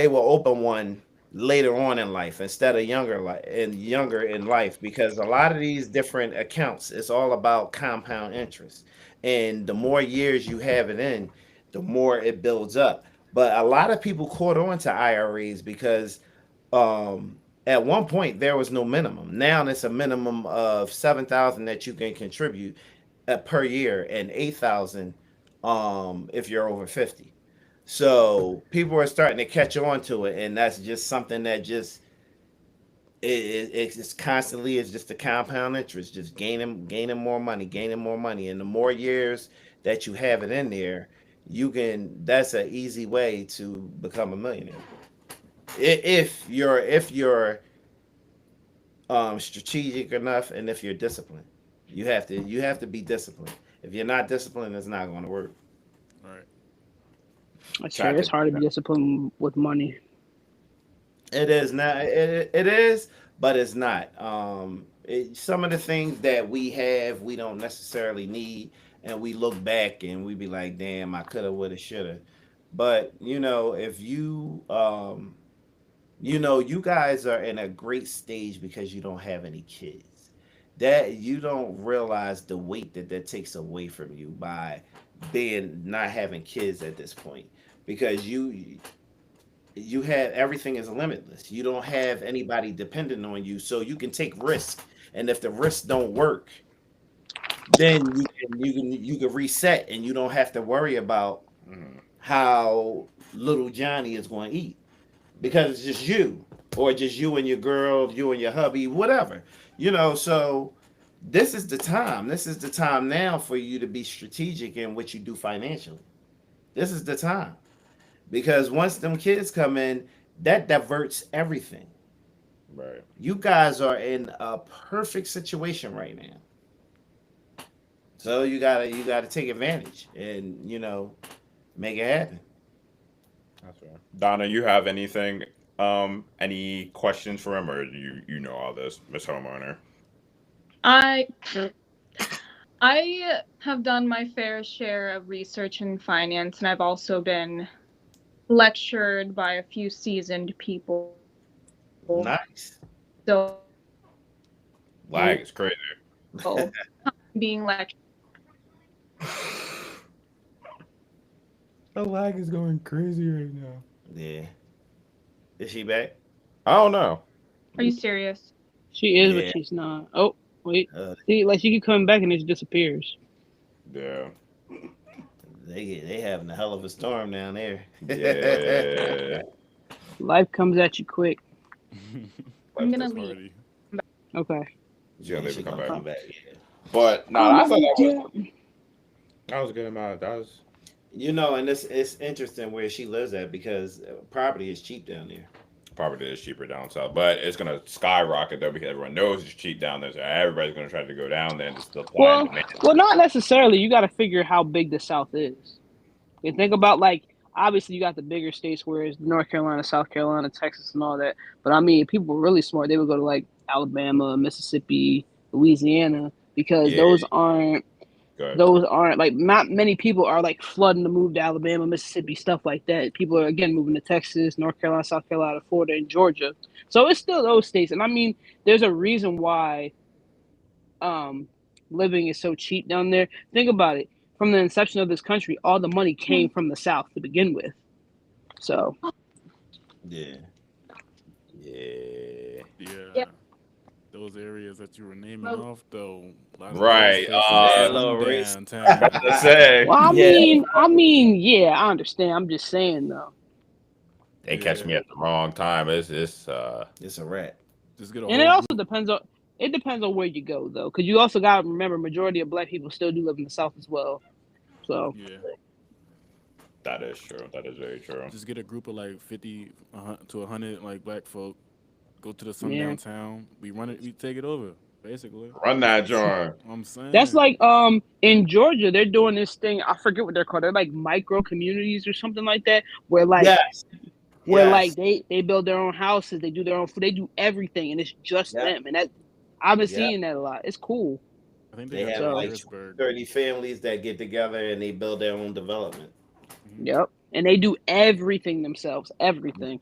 will open one later on in life instead of younger in life, because a lot of these different accounts, it's all about compound interest, and the more years you have it in, the more it builds up. But a lot of people caught on to IRAs because at one point there was no minimum. Now it's a minimum of 7,000 that you can contribute per year, and 8,000 if you're over 50. So people are starting to catch on to it, and that's just something that just it's constantly, it's just a compound interest, just gaining more money, and the more years that you have it in there, you can. That's an easy way to become a millionaire if you're strategic enough, and if you're disciplined. You have to be disciplined. If you're not disciplined, it's not going to work. All right. That's true. It's hard to be disciplined with money. It is not. It is, but it's not. Some of the things that we have, we don't necessarily need, and we look back and we be like, "Damn, I coulda, woulda, shoulda." But if you guys are in a great stage because you don't have any kids. That you don't realize the weight that takes away from you by being not having kids at this point, because you have, everything is limitless. You don't have anybody dependent on you, so you can take risks. And if the risks don't work, then you can reset, and you don't have to worry about how little Johnny is going to eat, because it's just you, or just you and your girl, you and your hubby, whatever. So this is the time. This is the time now for you to be strategic in what you do financially. This is the time. Because once them kids come in, that diverts everything. Right. You guys are in a perfect situation right now. So you gotta take advantage and make it happen. That's right. Donna, you have anything? Any questions for him, or you know all this, Miss Homeowner? I have done my fair share of research in finance, and I've also been lectured by a few seasoned people. Nice. So Lag is crazy. being lectured. The lag is going crazy right now. Yeah. Is she back? I don't know. Are you serious? She is, Yeah. but she's not. Oh, wait. Uh, See, like she keep coming back and it just disappears. Yeah. They having a hell of a storm down there. Yeah. Life comes at you quick. I'm gonna That's leave. already. Okay. She's gonna leave She and come gonna back. come back. Yeah. But no, I thought that was a good amount. That was You know, and it's interesting where she lives at because property is cheap down there. probably is cheaper down south, but it's gonna skyrocket though because everyone knows it's cheap down there. So everybody's gonna try to go down there and just supply and Well, demand. not necessarily. You got to figure how big the South is. You think about like obviously you got the bigger states where it's North Carolina, South Carolina, Texas, and all that. But I mean, if people were really smart, they would go to like Alabama, Mississippi, Louisiana, because Yeah, good. those aren't like not many people are like flooding to move to Alabama, Mississippi, stuff like that. People are again moving to Texas, North Carolina, South Carolina, Florida, and Georgia. So it's still those states, and I mean, there's a reason why um living is so cheap down there. Think about it. From the inception of this country, all the money came from the South to begin with. So Yeah. Yeah. Yeah. Yep. Those areas that you were naming Well- off, though. a lot of Right, those places little are race. downtown. Let's say well, Yeah. I mean, yeah, I understand. I'm just saying though. they catch me at the wrong time. It's It's a rat. Just get a And it whole also depends on where you go though, because you also got to remember majority of black people still do live in the South as well. So group. Yeah. that is true. That is very true. Just get a group of like 50 to 100 like black folk. Go to the some Yeah. downtown. We run it. We take it over. Basically. Run that joint. I'm saying. that's like in Georgia they're doing this thing. I forget what they're called. They're like micro communities or something like that, where like Yes. where Yes. like they build their own houses, they do their own food, they do everything, and it's just Yep. them. And that I've been Yep. seeing that a lot. It's cool. I think They got have So- like Harrisburg. 30 families that get together and they build their own development. Yep. And they do everything themselves. Everything.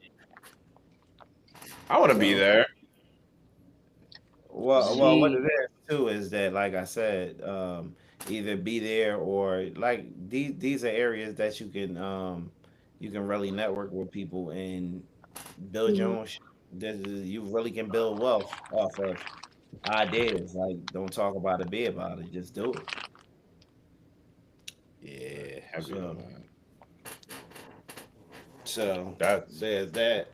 I want to be there. Well, what it is too is that, like I said, either be there or like these are areas that you can really network with people and build your own. You really can build wealth off of ideas. Like, don't talk about it, be about it. Just do it. Yeah, heavy So- on that. So That's there's that.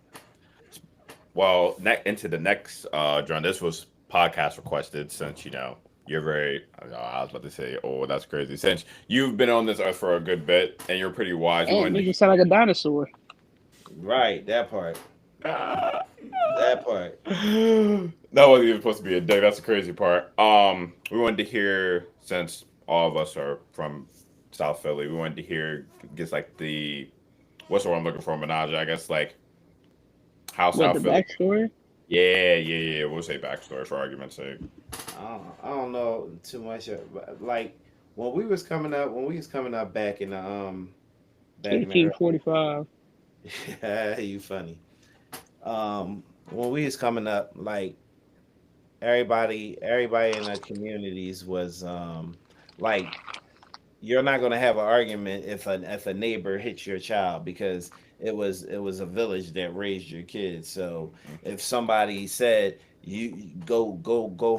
well. Into the next John. This was podcast requested since you're very. I was about to say, oh, that's crazy. Since you've been on this earth for a good bit and you're pretty wise, we And wanted you can sound like a dinosaur. Right, that part. to- That part. That wasn't even supposed to be a dig. That's the crazy part. We wanted to hear, since all of us are from South Philly, we wanted to hear just like what's the word I'm looking for? Menage, I guess, like how What South the Philly. backstory? Yeah. We'll say backstory for argument's sake. I don't know too much. Like when we was coming up back in the back in the 1845. you funny. When we was coming up, like everybody in the communities was like, you're not gonna have an argument if a neighbor hits your child because it was a village that raised your kids. So if somebody said you go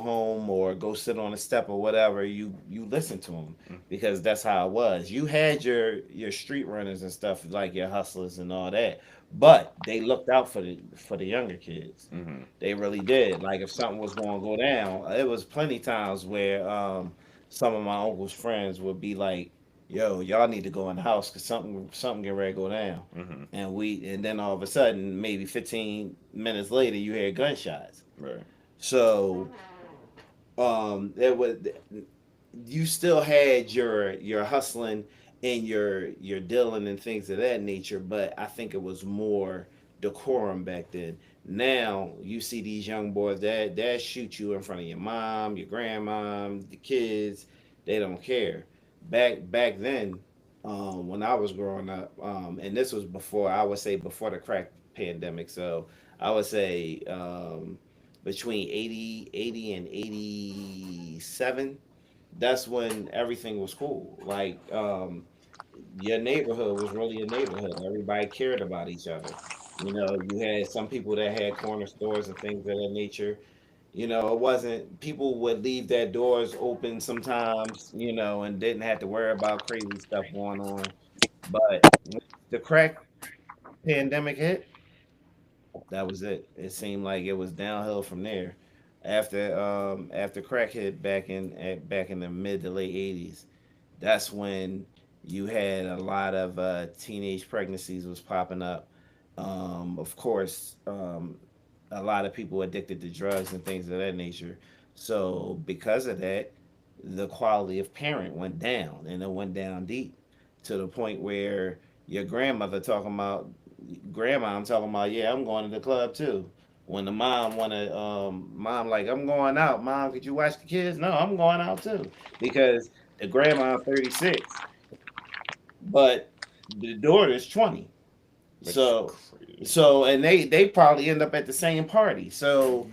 home or go sit on a step or whatever, you listen to them because that's how it was. You had your street runners and stuff like your hustlers and all that, but they looked out for the younger kids. Mm-hmm. They really did. Like if something was going to go down, it was plenty times where some of my uncle's friends would be like, "Yo, y'all need to go in the house because something get ready to go down." Mm-hmm. And then all of a sudden, maybe 15 minutes later, you hear gunshots. Right. So, it was, you still had your hustling and your dealing and things of that nature, but I think it was more decorum back then. Now you see these young boys that shoot you in front of your mom, your grandma, the kids. They don't care. Back then, when I was growing up, and this was before, I would say before the crack pandemic. So I would say between 80 and 87, that's when everything was cool. Like your neighborhood was really a neighborhood. Everybody cared about each other. You know, you had some people that had corner stores and things of that nature. You know, it wasn't, people would leave their doors open sometimes, you know, and didn't have to worry about crazy stuff going on. But when the crack pandemic hit, that was it. It seemed like it was downhill from there. After crack hit back in the mid to late 80s, that's when you had a lot of teenage pregnancies was popping up. Of course, a lot of people addicted to drugs and things of that nature. So because of that, the quality of parent went down, and it went down deep to the point where your grandmother talking about grandma. I'm talking about, yeah, I'm going to the club too. When the mom wanna, mom like, I'm going out. Mom, could you watch the kids? No, I'm going out too, because the grandma 36, but the daughter's 20. Which is So, crazy. and they probably end up at the same party. So,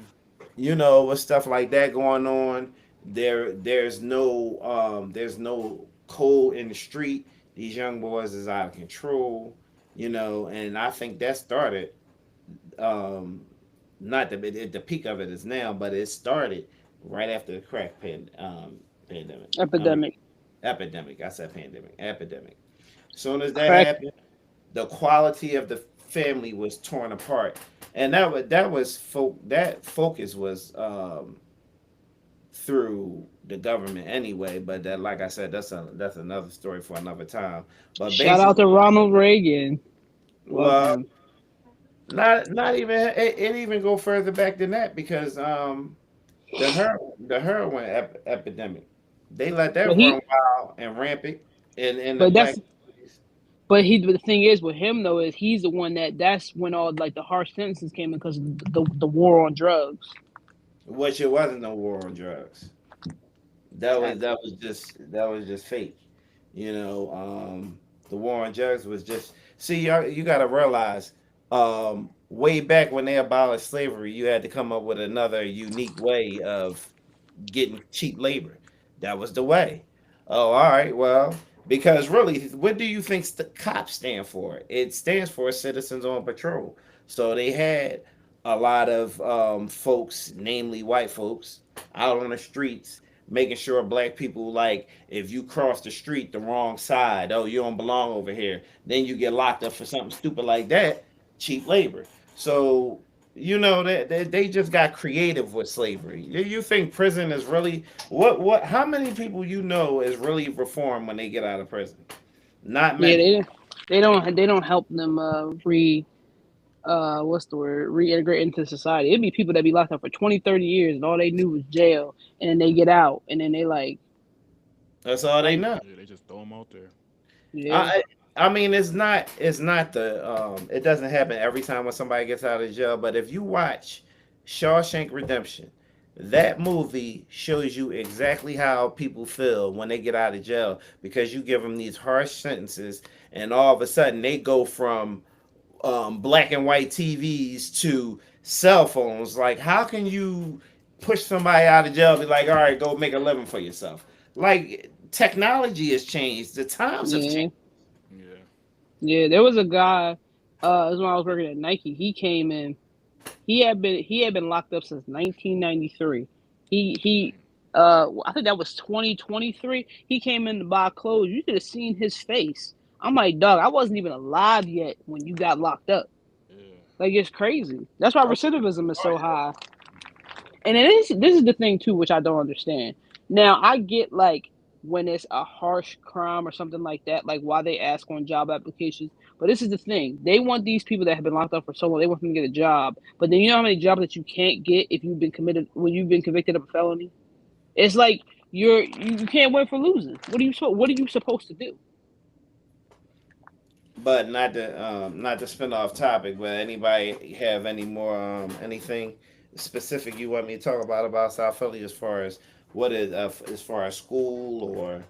you know, with stuff like that going on, there's no code in the street. These young boys is out of control, you know, and I think that started, um not the peak of it is now, but it started right after the pandemic. I mean, Epidemic. epidemic. I said pandemic, epidemic. Soon as that Crack. happened, the quality of the family was torn apart, and that focus was, through the government anyway. But that, like I said, that's another story for another time. But Shout out to basically, Ronald Reagan. Love well, him. not even it even go further back than that, because the heroin epidemic, they let that But run he, wild and rampant in the but black that's, communities, but the thing is with him though is he's the one that's when all like the harsh sentences came in because of the war on drugs. which it wasn't no war on drugs. That was Exactly. that was just fake. You know, the war on drugs was just, see, you got to realize, way back when they abolished slavery, you had to come up with another unique way of getting cheap labor. That was the way. Oh, all right. Well, because really, what do you think the cops stand for? It stands for Citizens on Patrol. So they had a lot of, folks, namely white folks, out on the streets making sure black people, like, if you cross the street the wrong side, oh, you don't belong over here, then you get locked up for something stupid like that. Cheap labor. So, you know, they just got creative with slavery. You think prison is really, how many people you know is really reformed when they get out of prison? Not Yeah, many. they don't help them what's the word, reintegrate into society. It'd be people that be locked up for 20, 30 years and all they knew was jail, and then they get out and then they That's all they like know. Yeah, they just throw them out there. yeah. I I mean, it's not the, it doesn't happen every time when somebody gets out of jail, but if you watch Shawshank Redemption, that movie shows you exactly how people feel when they get out of jail, because you give them these harsh sentences, and all of a sudden they go from, black and white TVs to cell phones. Like, how can you push somebody out of jail and be like, all right, go make a living for yourself? Like, technology has changed, the times have changed. Yeah. Yeah. Yeah, there was a guy, this is when I was working at Nike. He came in. He had been locked up since 1993. He Dang. I think that was 2023. He came in to buy clothes. You should have seen his face. I'm like, dog, I wasn't even alive yet when you got locked up. Yeah. Like it's crazy. That's why Oh, recidivism is oh, so yeah. high. And this is the thing too, which I don't understand. Now I get like when it's a harsh crime or something like that, like why they ask on job applications. But this is the thing: they want these people that have been locked up for so long. They want them to get a job. But then you know how many jobs that you can't get if you've been committed when you've been convicted of a felony. It's like you can't win for losing. What are you supposed to do? But not to spin off topic, but anybody have any more, anything specific you want me to talk about South Philly, as far as what is, as far as school, or,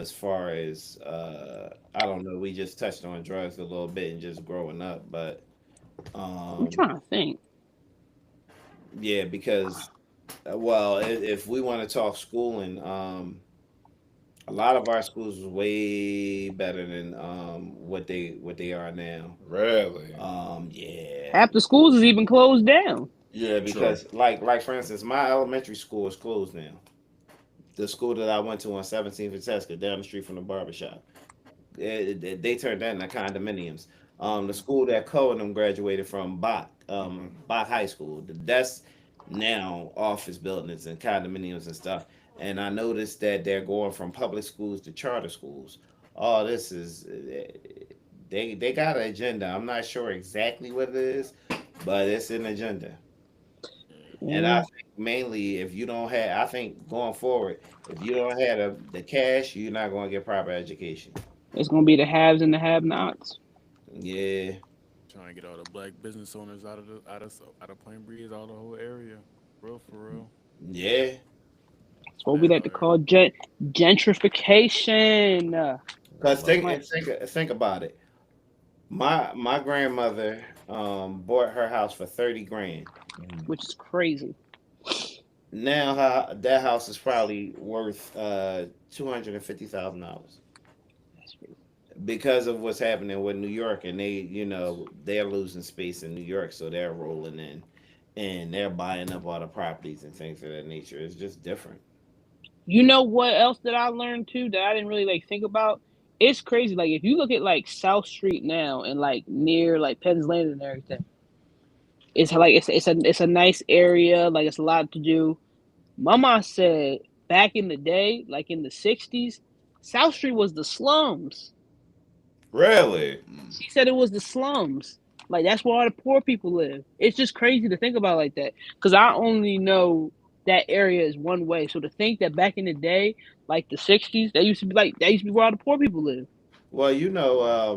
as far as, I don't know, we just touched on drugs a little bit and just growing up, but, I'm um trying to think. yeah, because, well, if we want to talk schooling, a lot of our schools was way better than, what they are now. Really? Yeah. Half the schools is even closed down. Yeah, because like for instance, my elementary school is closed now. The school that I went to on 17th and Teska, down the street from the barbershop. They turned that into condominiums. The school that Coe and them graduated from, Bach High School, that's now office buildings and condominiums and stuff. And I noticed that they're going from public schools to charter schools. All this is they got an agenda. I'm not sure exactly what it is, but it's an agenda. And I Yeah, think mainly if you don't have, I think going forward, if you don't have the cash, you're not going to get proper education. it's gonna be the haves and the have-nots. Yeah. Trying to get all the black business owners out of Point Breeze, all the whole area. Real for real. Yeah. It's what we Bad like to out here. call gentrification. Because Love it. think about it. My grandmother bought her house for 30 grand. Which is crazy. Now that house is probably worth $250,000 That's crazy. because of what's happening with New York, and they're losing space in New York, so they're rolling in and they're buying up all the properties and things of that nature. It's just different. You know what else that I learned too that I didn't really like think about? It's crazy. Like if you look at like South Street now and like near like Penn's Landing and everything, it's like it's a nice area. Like it's a lot to do. Mama said back in the day, like in the '60s, South Street was the slums. Really? She said it was the slums. Like that's where all the poor people live. It's just crazy to think about like that. Because I only know that area is one way. So to think that back in the day, like the '60s, that used to be where all the poor people live. Well,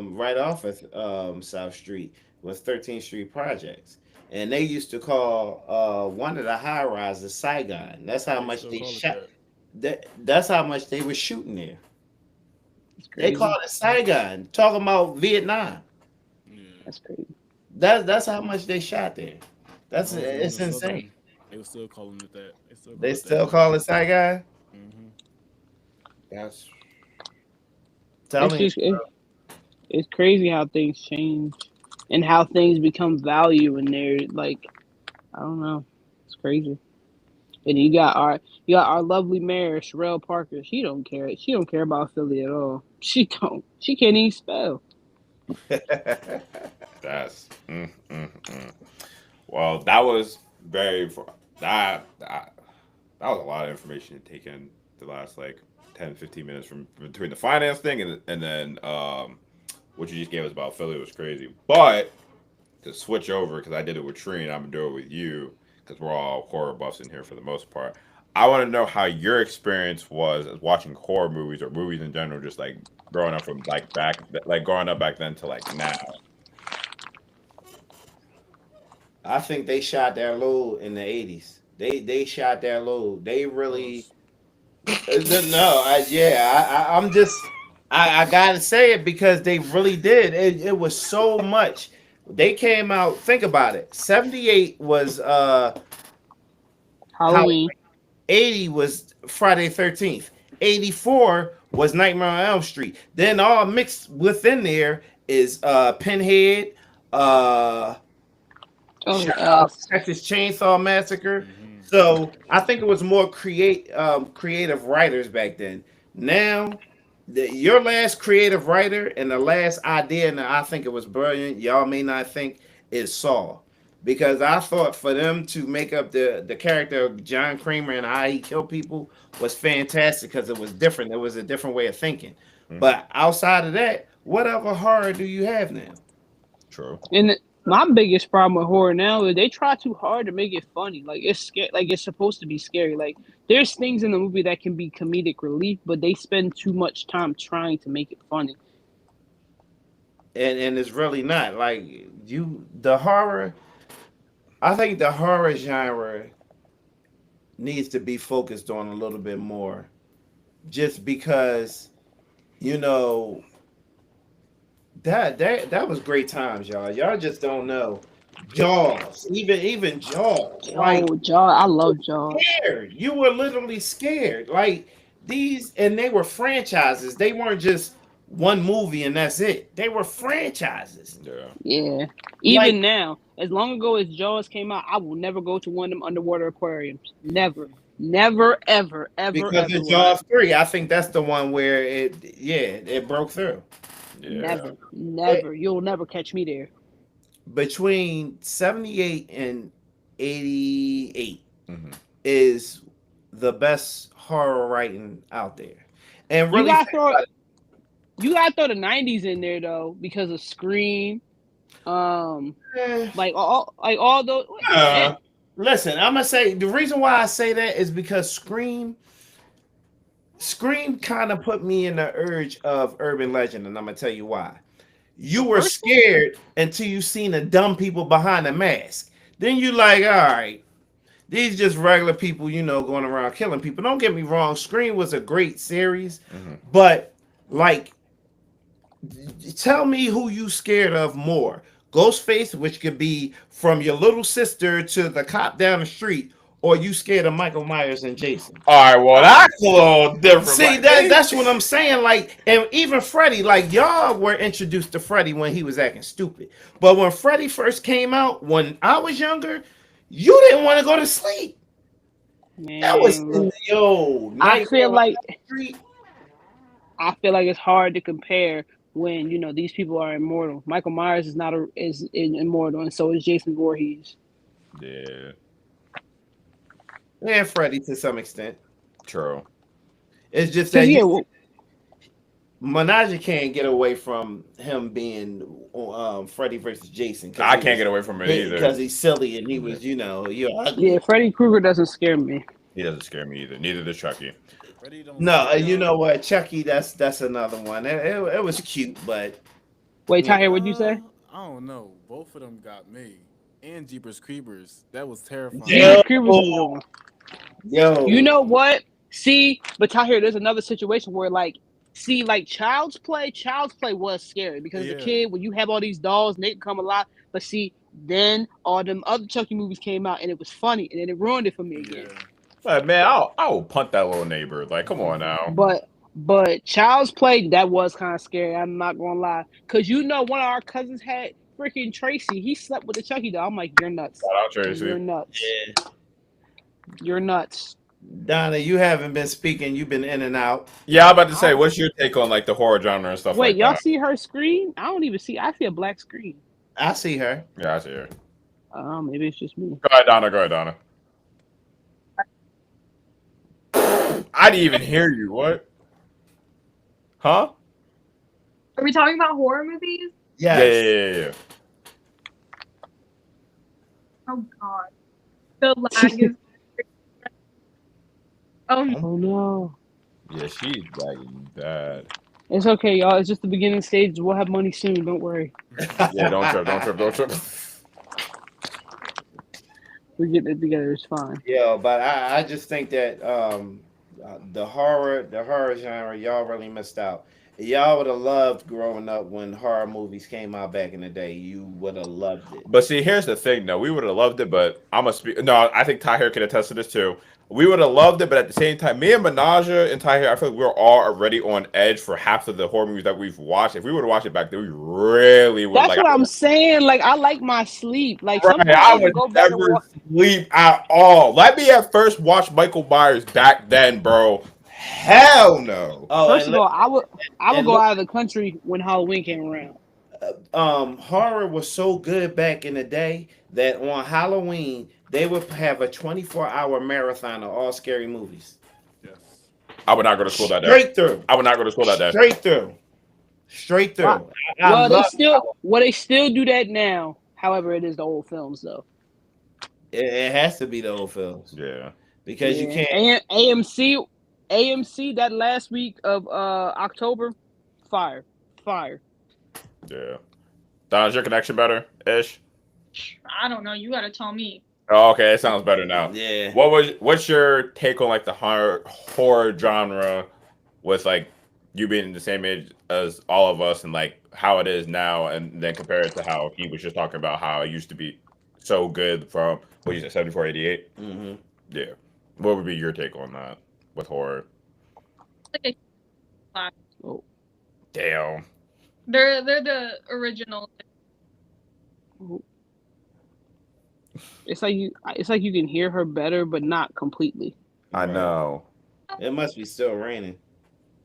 right off of South Street was 13th Street Projects. And they used to call one of the high rises Saigon. That's how They much still they call it shot. that. That's how much they were shooting there. It's They crazy. called it Saigon, talking about Vietnam. Yeah. That's crazy. That's how much they shot there. That's I was doing it's the insane. Southern. They were still calling it that. They still call it Saigon. Mm-hmm. That's Tell It's me, just it's crazy how things change and how things become value and they're like I don't know. It's crazy. And you got our lovely mayor, Sherelle Parker. She don't care. She don't care about Philly at all. She don't. She can't even spell. that's. Well, that was that was a lot of information to take in the last like 10, 15 minutes from between the finance thing and then what you just gave us about Philly was crazy. But to switch over, because I did it with Tree and I'm gonna do it with you, because we're all horror buffs in here for the most part. I want to know how your experience was as watching horror movies or movies in general, just like growing up from growing up back then to like now. I think they shot their load in the 80s. They shot their load. They really no. I'm just I gotta say it because they really did. It was so much. They came out. Think about it. 78 was Halloween. 80 was Friday 13th. 84 was Nightmare on Elm Street. Then all mixed within there is Pinhead, Oh, Texas Chainsaw Massacre. Mm-hmm. So I think it was more creative writers back then. Now, your last creative writer and the last idea, and I think it was brilliant. Y'all may not think is Saw, because I thought for them to make up the character of John Kramer and how he killed people was fantastic because it was different. It was a different way of thinking. Mhm. But outside of that, what other horror do you have now? True. and my biggest problem with horror now is they try too hard to make it funny. Like it's scary. Like it's supposed to be scary. Like there's things in the movie that can be comedic relief, but they spend too much time trying to make it funny. And it's really not like the horror. I think the horror genre needs to be focused on a little bit more, just because you know that was great times, y'all. Y'all just don't know. Jaws, even Jaws, like Oh, Jaws! I love Jaws. scared. You were literally scared. Like these, and they were franchises. They weren't just one movie and that's it. They were franchises. Yeah. Yeah. Even Like, now, as long ago as Jaws came out, I will never go to one of them underwater aquariums. Never. Never, ever, ever, because ever of will I. Jaws 3, I think that's the one where it broke through. Yeah. Never. Never. You'll never catch me there. Between 78 and 88 Mhm. is the best horror writing out there. And You really gotta think throw about it, you gotta throw the '90s in there though, because of Scream, eh, like all those. uh, listen, I'm gonna say the reason why I say that is because Scream kind of put me in the urge of urban legend, and I'm gonna tell you why. You The were first one? scared until you seen the dumb people behind the mask. Then you like, all right, these just regular people, going around killing people. Don't get me wrong, Scream was a great series, Mhm. but like, tell me who you scared of more. Ghostface, which could be from your little sister to the cop down the street, or you scared of Michael Myers and Jason. All right. Well, that's a little different. See, Like, that's what I'm saying. Like, and even Freddy, like y'all were introduced to Freddy when he was acting stupid. But when Freddy first came out, when I was younger, you didn't want to go to sleep. That was Man, look, I Nightmare feel on like Elm Street. it's hard to compare when these people are immortal. Michael Myers is not immortal, and so is Jason Voorhees. yeah. And Freddy to some extent. True. It's just Cause that yeah, Menage can't get away from him being Freddy versus Jason. I can't get away from it either. Because he's silly and he was, you're ugly. yeah, Freddy Krueger doesn't scare me. He doesn't scare me either. Neither does Chucky. Freddy don't No, scare you y'all? know what, Chucky? That's another one. It was cute, but Wait, Yeah. Tahir, what'd you say? I don't know. Both of them got me. And Jeepers Creepers. That was terrifying. Yeah. Jeepers Creepers is a good one. yo, You know what? See, but Tahir, there's another situation where like Child's Play was scary because as a Yeah. kid, when you have all these dolls and they can come alive, but see, then all them other Chucky movies came out and it was funny and then it ruined it for me again. Yeah. Like, man, I will punt that little neighbor. Like, come on now. But Child's Play, that was kind of scary. I'm not gonna lie, because one of our cousins had freaking Tracy. He slept with the Chucky doll. I'm like, you're nuts. Shout out Tracy. You're nuts. Yeah. You're nuts. Donna, you haven't been speaking. You've been in and out. Yeah, I'm about to say, what's your take on like the horror genre and stuff Wait, like y'all that? see her screen? I don't even see. I see a black screen. I see her. Yeah, I see her. Maybe it's just me. Go ahead, Donna. Go ahead, Donna. I didn't even hear you. What? Huh? Are we talking about horror movies? Yes. Yeah. Oh god. The lag is Oh no. Oh no. Yeah, she's lagging bad. It's okay, y'all. It's just the beginning stages. We'll have money soon. Don't worry. Yeah, don't trip. We get it together. It's fine. Yeah, but I just think that the horror genre, y'all really missed out. Y'all would have loved growing up when horror movies came out back in the day. You would have loved it. But see, here's the thing, though. We would have loved it, but I'm gonna speak. No, I think Tahir could attest to this too. We would have loved it, but at the same time, me and Menaja and Tahir, I feel like we were all already on edge for half of the horror movies that we've watched. If we would have watched it back then, we really would. That's what I'm saying. Like, I like my sleep. Like, Right, sometimes I I would go back and never watch. sleep at all. Let me at first watch Michael Myers back then, bro. Hell no. Oh, First and of all, I would and go look- out of the country when Halloween came around. horror was so good back in the day that on Halloween they would have a 24-hour marathon of all scary movies. Yes. I would not go to school that day. Straight through. I would not go to school that day. Straight through. Straight through. Wow. They still do that now. However, it is the old films though. It has to be the old films Yeah. because you Yeah. can't. And AMC that last week of October, fire. Yeah. Don, is your connection better? Ish? I don't know. You gotta tell me. Oh, okay. It sounds better now. Yeah. What's your take on like the horror genre with like you being the same age as all of us and like how it is now and then compare it to how he was just talking about how it used to be so good from what you said, 74, 88? Mm-hmm. Yeah. What would be your take on that with horror? Like Oh, Damn. They're the original. It's like you can hear her better, but not completely. I Right. know. It must be still raining.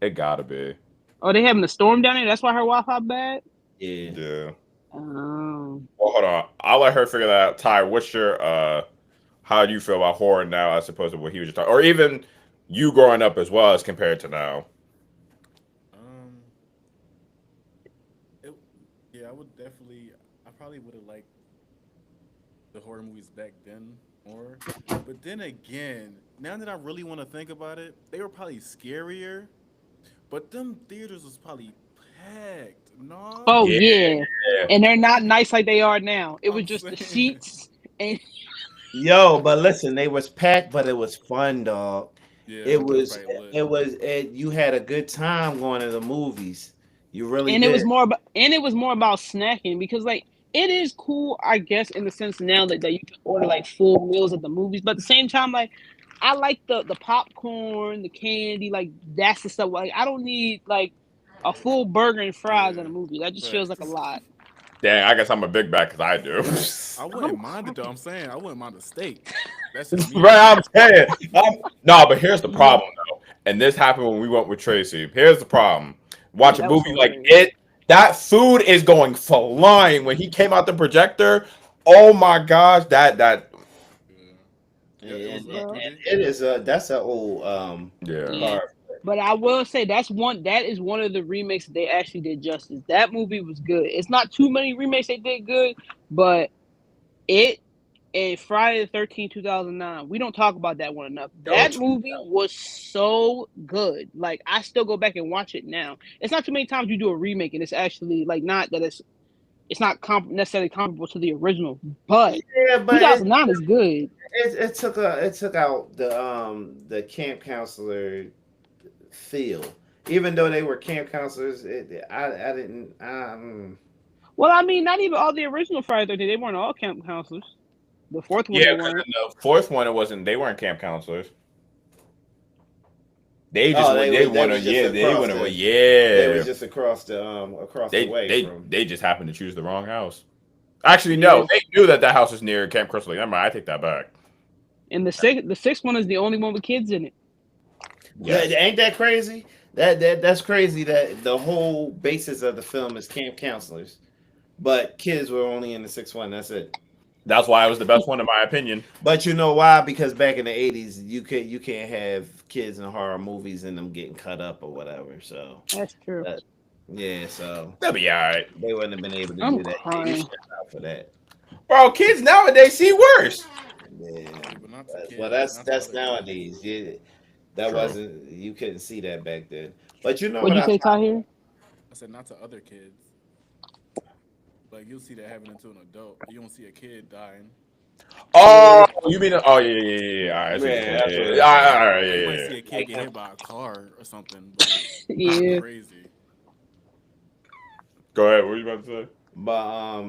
It gotta be. Oh, they having a storm down there. That's why her Wi-Fi bad. Yeah. Yeah. Oh, Well, hold on. I'll let her figure that out. Ty, what's your how do you feel about horror now as opposed to what he was just talking, or even you growing up as well as compared to now? Yeah, I would definitely. I probably would have liked the horror movies back then more. But then again, now that I really want to think about it, they were probably scarier. But them theaters was probably packed. No. oh Yeah. yeah. And they're not nice like they are now. It was I'm just the saying. seats and Yo, but listen, they was packed, but it was fun, dog. Yeah, It was, probably lit. you had a good time going to the movies. You really and did. it was more about snacking because like it is cool, I guess, in the sense now that you can order like full meals at the movies, but at the same time, like I like the popcorn, the candy, like that's the stuff. Like I don't need like a full burger and fries in a movie. That just feels like a lot. Dang, I guess I'm a big bag because I do. I wouldn't mind it though. I'm saying I wouldn't mind a steak. That's just me. Right, I'm saying. No, but here's the problem though, and this happened when we went with Tracy. Here's the problem: watch a That was movie like hilarious. it. That food is going flying when he came out the projector. Oh my gosh, that Yeah, it was It is that's an old yeah. Yeah. But I will say that is one of the remakes that they actually did justice. That movie was good. It's not too many remakes they did good, but it and Friday the 13th, 2009. We don't talk about that one enough. That movie was so good. Like I still go back and watch it now. It's not too many times you do a remake and it's actually like not that it's not necessarily comparable to the original, but yeah, but 2009 is good. it took out the camp counselor feel. Even though they were camp counselors, I didn't. Well, I mean, not even all the original Friday the 13th. They weren't all camp counselors. The fourth one, Yeah, they because weren't. in the fourth one, it wasn't. They weren't camp counselors. They just Oh, went. they They was went. just Yeah, they across went. the- Yeah, They was just across the way from. they just happened to choose the wrong house. Actually, no, Yeah. they knew that house was near Camp Crystal Lake. Never mind, I take that back. And the sixth one is the only one with kids in it. Yeah, ain't that crazy? That's crazy that the whole basis of the film is camp counselors, but kids were only in the sixth one. That's it. That's why it was the best one in my opinion. But you know why? Because back in the 80s, you can't have kids in horror movies and them getting cut up or whatever. So That's true. yeah, so That'll be all right, they wouldn't have been able to I'm do that. crying. You shout out for that. bro. Kids nowadays see worse. Yeah. But not the kids, Well, not the that's other nowadays. Yeah, that True. wasn't. You couldn't see that back then. But you know What'd you what? say, Tahir? kids. I said not to other kids. Like you'll see that happening to an adult. You don't see a kid dying. Oh, you mean? Oh yeah. All right, Yeah, that's what it is. all right, You might yeah. see a kid get hit by a car or something. But it's Yeah. crazy. Go ahead. What were you about to say? But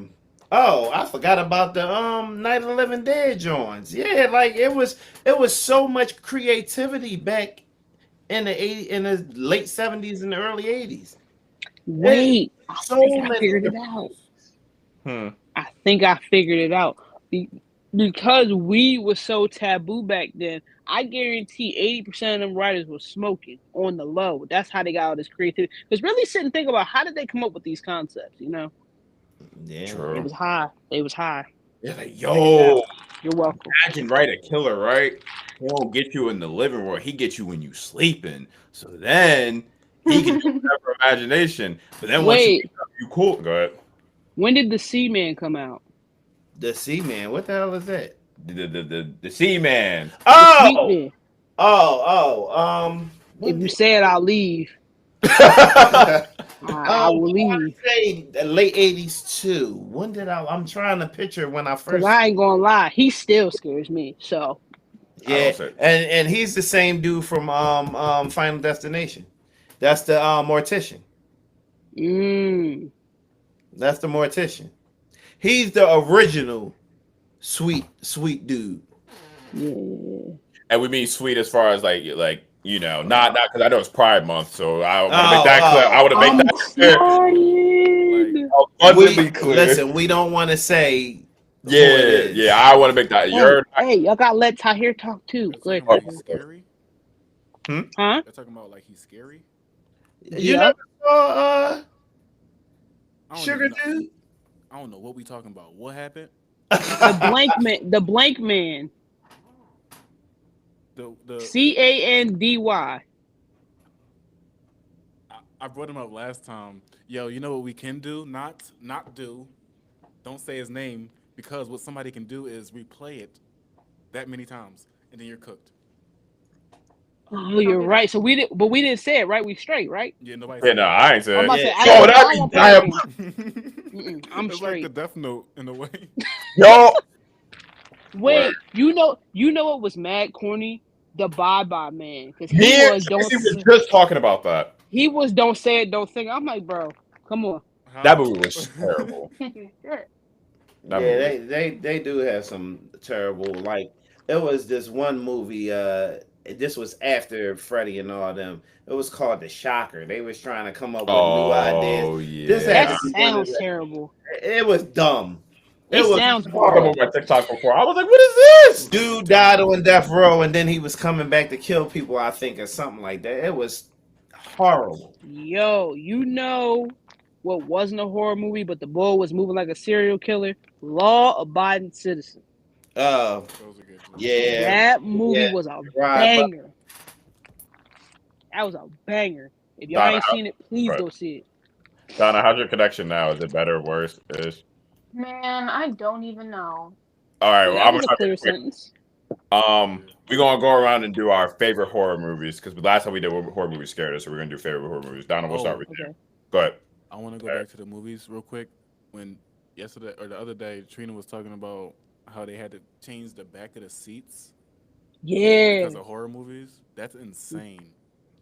oh, I forgot about the Night of the Living Dead joints. Yeah, like it was so much creativity back in the late 70s and the early 80s. Wait, So I many figured it different- out. I think I figured it out. Because weed was so taboo back then, I guarantee 80% of them writers were smoking on the low. That's how they got all this creativity. Because really sit and think about how did they come up with these concepts, you know? Yeah. True. It was high. They was high. Yeah, like, yo, You're welcome. imagine, right? A killer, right? He won't get you in the living room. He gets you when you sleeping. So then he can do whatever imagination. But then once you Wait, wake up, you cool. Go ahead. when did the Seaman come out? The Seaman, what the hell is that? The Seaman. Oh, Sweet when If you did- say it, I'll leave. I I will leave. say the late 80s too. When did I'm trying to picture when I Because first. I ain't going to lie. He still scares me. So, Yeah, I don't say- and he's the same dude from Final Destination. That's the mortician. That's the mortician. He's the original sweet dude. yeah. And we mean sweet as far as like You know, not because I know it's Pride Month, so I want to make that clear. I want to make I'm that clear. crying. Abundantly clear. Listen, we don't want to say who it Yeah, is. yeah. I want to make that. You're Hey, y'all gotta let Tahir talk too. They're Go talking ahead, about Tahir. he's scary. Huh? They're talking about like he's scary. You Yeah. never saw I don't Sugar even know. Dude? I don't know what we talking about. What happened? The blank man. The Candy. I brought him up last time. Yo, you know what we can do? Not do. Don't say his name because what somebody can do is replay it that many times and then you're cooked. Oh, you're right. So we didn't say it, right? We straight, right? Yeah, nobody yeah, said no, I ain't I'm about saying. to say, Yo, I that'd don't be want to play that game. diabolical. I'm it's straight. like the Death Note in a way. Yo, Wait, Word. you know what was mad corny? The Bye Bye Man, because me he and was Tracy were just talking about that. don't say it, don't think. I'm like, bro, come on. That movie was terrible. That Yeah, movie. they do have some terrible, like it was this one movie, this was after Freddie and all them. It was called The Shocker. They was trying to come up with new ideas. Oh This yeah. That had to be one of sounds terrible. it was dumb. It was sounds I saw horrible. them on my TikTok before. I was like, what is this? Dude died on death row and then he was coming back to kill people, I think, or something like that. It was horrible. Yo, you know what wasn't a horror movie, but the boy was moving like a serial killer? Law Abiding Citizen. Uh Those are good too. yeah. That movie yeah. was a Right, but- banger. That was a banger. If y'all Donna, ain't seen it, please right. go see it. Donna, how's your connection now? Is it better or worse? Ish? Man, I don't even know. All right, Yeah, well, that I'm was a gonna clear sentence. we're gonna go around and do our favorite horror movies because the last time we did horror movies scared us, so we're gonna do favorite horror movies. Donna, we'll start with you. Okay. Go ahead. I want to go back to the movies real quick. When yesterday or the other day, Trina was talking about how they had to change the back of the seats Yeah. because of horror movies. That's insane.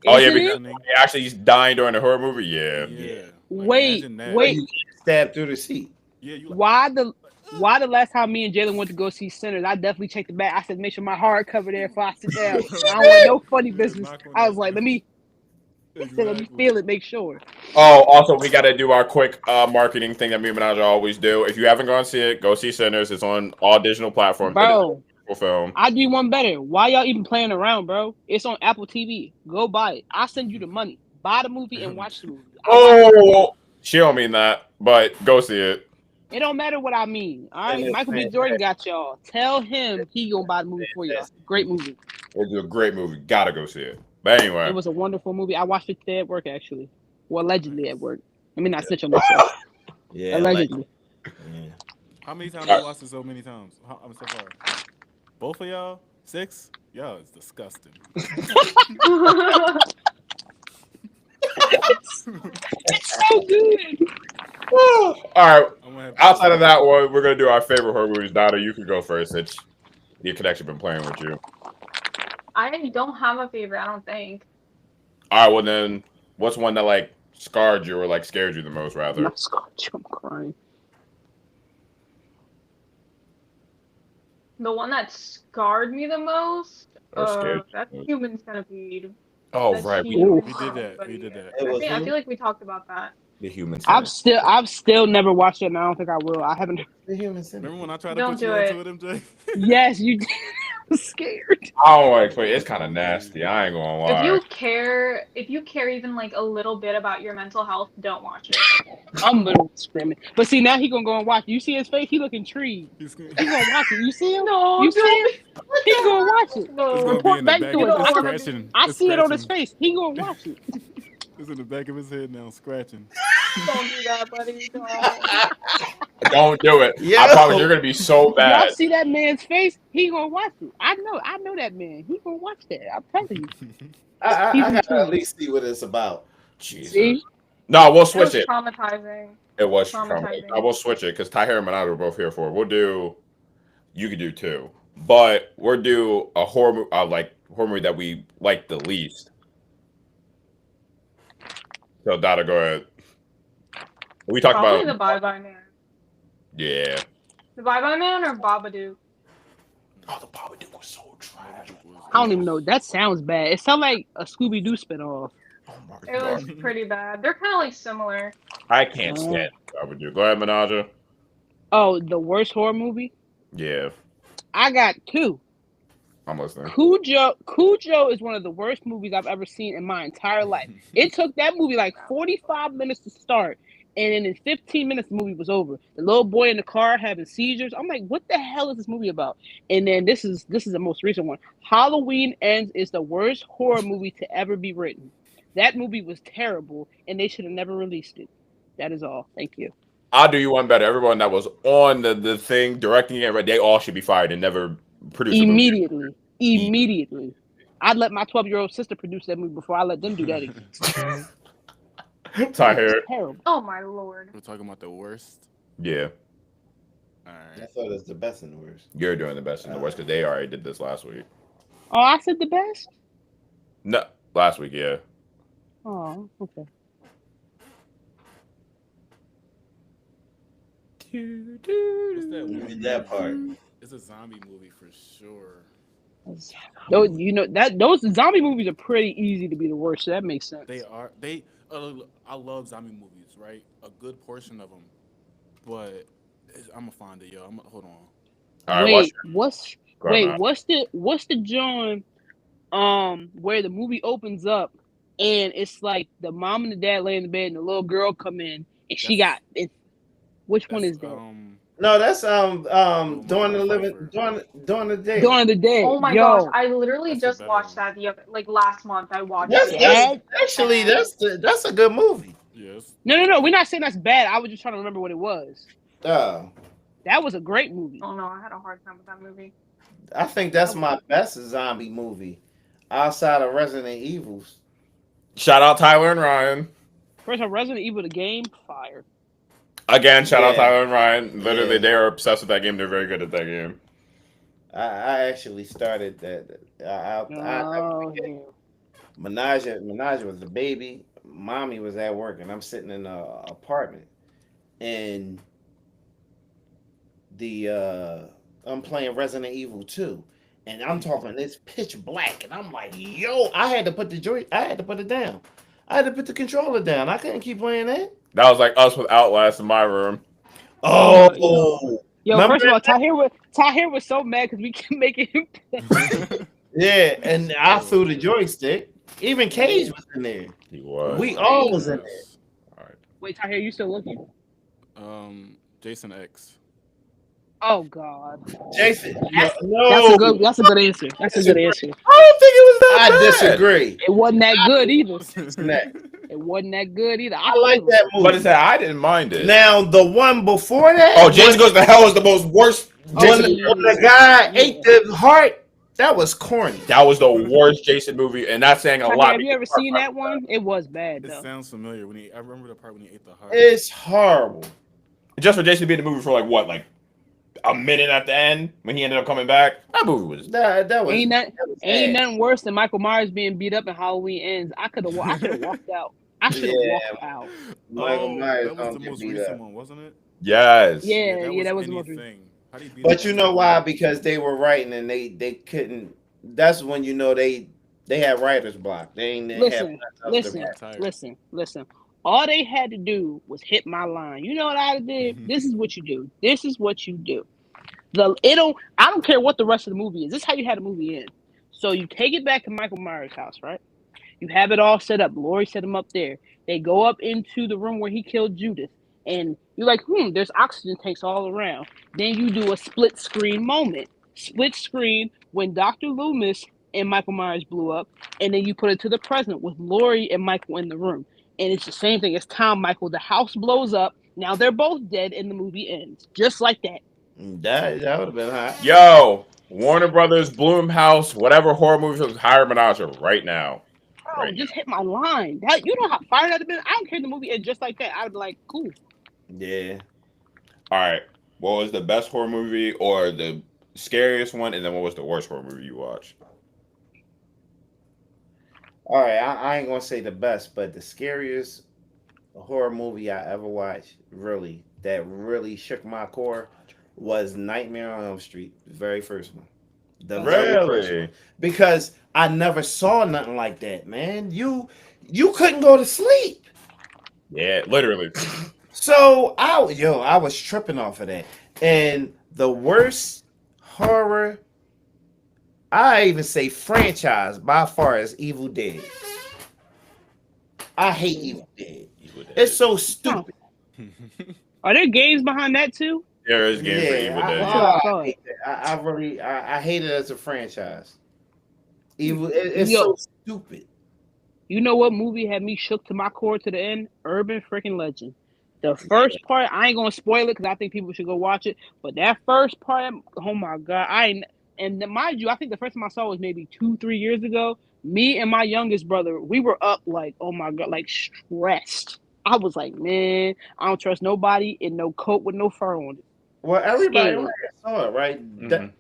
Oh yeah, Isn't because it? he actually dying during the horror movie. Yeah. Yeah. Like, Wait, imagine that. wait. You can't stab through the seat. Yeah, you like, Why the last time me and Jalen went to go see Sinners, I definitely checked the back. I said, make sure my hard cover there before I sit down. I don't want no funny Yeah, business. knock on I was that like, let me exactly. feel it, make sure. Oh, also we gotta do our quick marketing thing that me and Menage always do. If you haven't gone to see it, go see Sinners. It's on all digital platforms. Bro, It's a film. I do one better. Why y'all even playing around, bro? It's on Apple TV. Go buy it. I'll send you the money. Buy the movie and watch the movie. Oh, she don't mean that, but go see it. It don't matter what I mean. All right, And it's Michael B. Jordan got y'all. Tell him he gonna buy the movie for y'all. Great movie. It's a great movie. Gotta go see it. But anyway, It was a wonderful movie. I watched it today at work, actually. Well, allegedly at work. Let me not snitch on myself. Yeah, Allegedly. yeah. How many times have you watched it so many times? I'm so far. Both of y'all? 6? Y'all, it's disgusting. It's so good. all right. I'm gonna have Outside of that one, we're gonna do our favorite horror movies. Donna, you can go first. Since your connection been playing with you. I don't have a favorite, I don't think. All right. Well then, what's one that like scarred you or like scared you the most? Rather. Not Scotch, I'm crying. The one that scarred me the most, Or scared that's you. Human Centipede. Oh That's right, huge. We did that. We did that. It was I who? feel like we talked about that. the human. I've still never watched it, and I don't think I will. I haven't. The human centipede. Remember when I tried to Don't put you do onto it, MJ? Yes, you did. I'm scared. I don't want to explain. It's kind of nasty. I ain't gonna lie. If you care even like a little bit about your mental health, don't watch it. I'm literally screaming. But see, now he gonna go and watch it. You see his face? He look intrigued. He's He gonna watch it. You see him? No, You see him? He gonna watch it. It's gonna be Report in the back back to of us. his I- scratching. I It's see it on his scratching. face. He gonna watch it. It's in the back of his head now, scratching. Don't do that, buddy. Don't. Don't do it. Yo. I promise you're gonna be so Y'all bad. see that man's face? He gonna watch it. I know that man. He gonna watch that. I'm telling you. I He's gotta intrigued. at least see what it's about. Jesus. See? No, we'll It switch was it. traumatizing. It was Traumatizing. I will switch it because Tahir and I are both here for it. We'll do. You could do 2, but we'll do a horror movie that we like the least. So Dada, go ahead. We talked Probably about the Bye Bye Man. yeah. The Bye Bye Man or Babadook? Oh, the Babadook was so Babadook was I don't even ass. know. That sounds bad. It sounds like a Scooby Doo spinoff. Oh my It was god. pretty bad. They're kind of like similar. I can't stand Babadook. Go ahead, Menaja. Oh, the worst horror movie? Yeah, I got two. I'm listening. Cujo is one of the worst movies I've ever seen in my entire life. It took that movie like 45 minutes to start, and then in 15 minutes the movie was over. The little boy in the car having seizures. I'm like, what the hell is this movie about? And then this is the most recent one. Halloween Ends is the worst horror movie to ever be written. That movie was terrible, and they should have never released it. That is all. Thank you. I'll do you one better. Everyone that was on the thing directing it, they all should be fired and never produce a movie. Immediately. I'd let my 12-year-old sister produce that movie before I let them do that again. Tahir. Terrible. Oh my lord. We're talking about the worst. Yeah, All I right. thought it was the best and the worst. you're doing the best and the worst because they already did this last week. Oh, I said the best? No, last week, yeah. Oh, okay. What's that one Read that part. It's a zombie movie for sure. Those zombie movies are pretty easy to be the worst, so that makes sense. They are. I love zombie movies, right? A good portion of them, but I'm gonna find it, yo. Hold on. All right, What's the John where the movie opens up and it's like the mom and the dad lay in the bed and the little girl come in and she got it. Which one is that? No, that's during the living during the day. Dawn of the Dead. Oh my Yo, gosh, I literally That's just a better watched one. that the other, like last month. I watched That's, it. that's a good movie. Yes. No. We're not saying that's bad. I was just trying to remember what it was. Oh, That was a great movie. Oh no, I had a hard time with that movie. I think that's my best zombie movie outside of Resident Evils. Shout out Tyler and Ryan. First of all, Resident Evil the game, fire. Again, shout out Yeah. Tyler and Ryan. Literally, Yeah. they are obsessed with that game. They're very good at that game. I actually started that. Oh, yeah. Menage was a baby. Mommy was at work, and I'm sitting in an apartment, and I'm playing Resident Evil 2, and I'm talking it's pitch black, and I'm like, yo, I had to put it down. I had to put the controller down. I couldn't keep playing that. That was like us with Outlast in my room. Yo, Remember first of all, that? Tahir was so mad because we kept making him play. Yeah, and I threw the joystick. Even Cage was in there. He was. We all was in there. All right. Wait, Tahir, you still looking? Jason X. Oh God, Jason, that's a no, good answer. That's a good answer. I don't think it was that I bad. disagree. It wasn't that good either. Next. It wasn't that good either. I like that movie. But it's that I didn't mind it. Now the one before that. Oh, Jason Goes to Hell is the most worst. when the guy ate the heart, that was corny. That was the worst Jason movie, and that's saying a Tahir, lot. have you ever seen that one? It was bad It though. sounds familiar. I remember the part when he ate the heart. It's horrible. Just for Jason to be in the movie for like what, like a minute at the end when he ended up coming back. That movie was. That was Ain't was Ain't bad. nothing worse than Michael Myers being beat up and Halloween Ends. I could have walked out. I should have Yeah. walked out. Michael Myers that was don't the get most beat recent up. one, wasn't it? Yes. Yeah, that was the most recent. anything. How do you beat But up you on know that? why? Because they were writing and they couldn't. That's when you know they had writer's block. They ain't Listen, have listen. All they had to do was hit my line. You know what I did? This is what you do. This is what you do. I don't care what the rest of the movie is. This is how you had a movie end. So you take it back to Michael Myers' house, right? You have it all set up. Laurie set him up there. They go up into the room where he killed Judith. And you're like, there's oxygen tanks all around. Then you do a split screen moment. Split screen when Dr. Loomis and Michael Myers blew up. And then you put it to the present with Laurie and Michael in the room. And it's the same thing as Tom Michael. The house blows up. Now they're both dead and the movie ends. Just like that. That would have been hot. Yo, Warner Brothers, Blumhouse, whatever horror movies, hire Menage right now. Bro, just hit my line. You know how fire that'd have been? I don't care if the movie ends just like that. I would be like, cool. Yeah. All right. What was the best horror movie or the scariest one? And then what was the worst horror movie you watched? All right, I ain't gonna say the best, but the scariest horror movie I ever watched, that really shook my core, was Nightmare on Elm Street, the very first one. The very first one. Really? Because I never saw nothing like that, man. You couldn't go to sleep. Yeah, literally. So I was tripping off of that. And the worst horror, I even say franchise by far, is Evil Dead. I hate Evil Dead. It's so stupid. Are there games behind that too? There is games for Evil Dead. I hate that. I really hate it as a franchise. Evil, it's so stupid. You know what movie had me shook to my core to the end? Urban freaking Legend. The first part, I ain't gonna spoil it because I think people should go watch it. But that first part, oh my god, mind you, I think the first time I saw it was maybe 2-3 years ago. Me and my youngest brother, we were up like, oh my god, like stressed. I was like, man, I don't trust nobody in no coat with no fur on it. Well, everybody Scared. saw it, right? Mhm.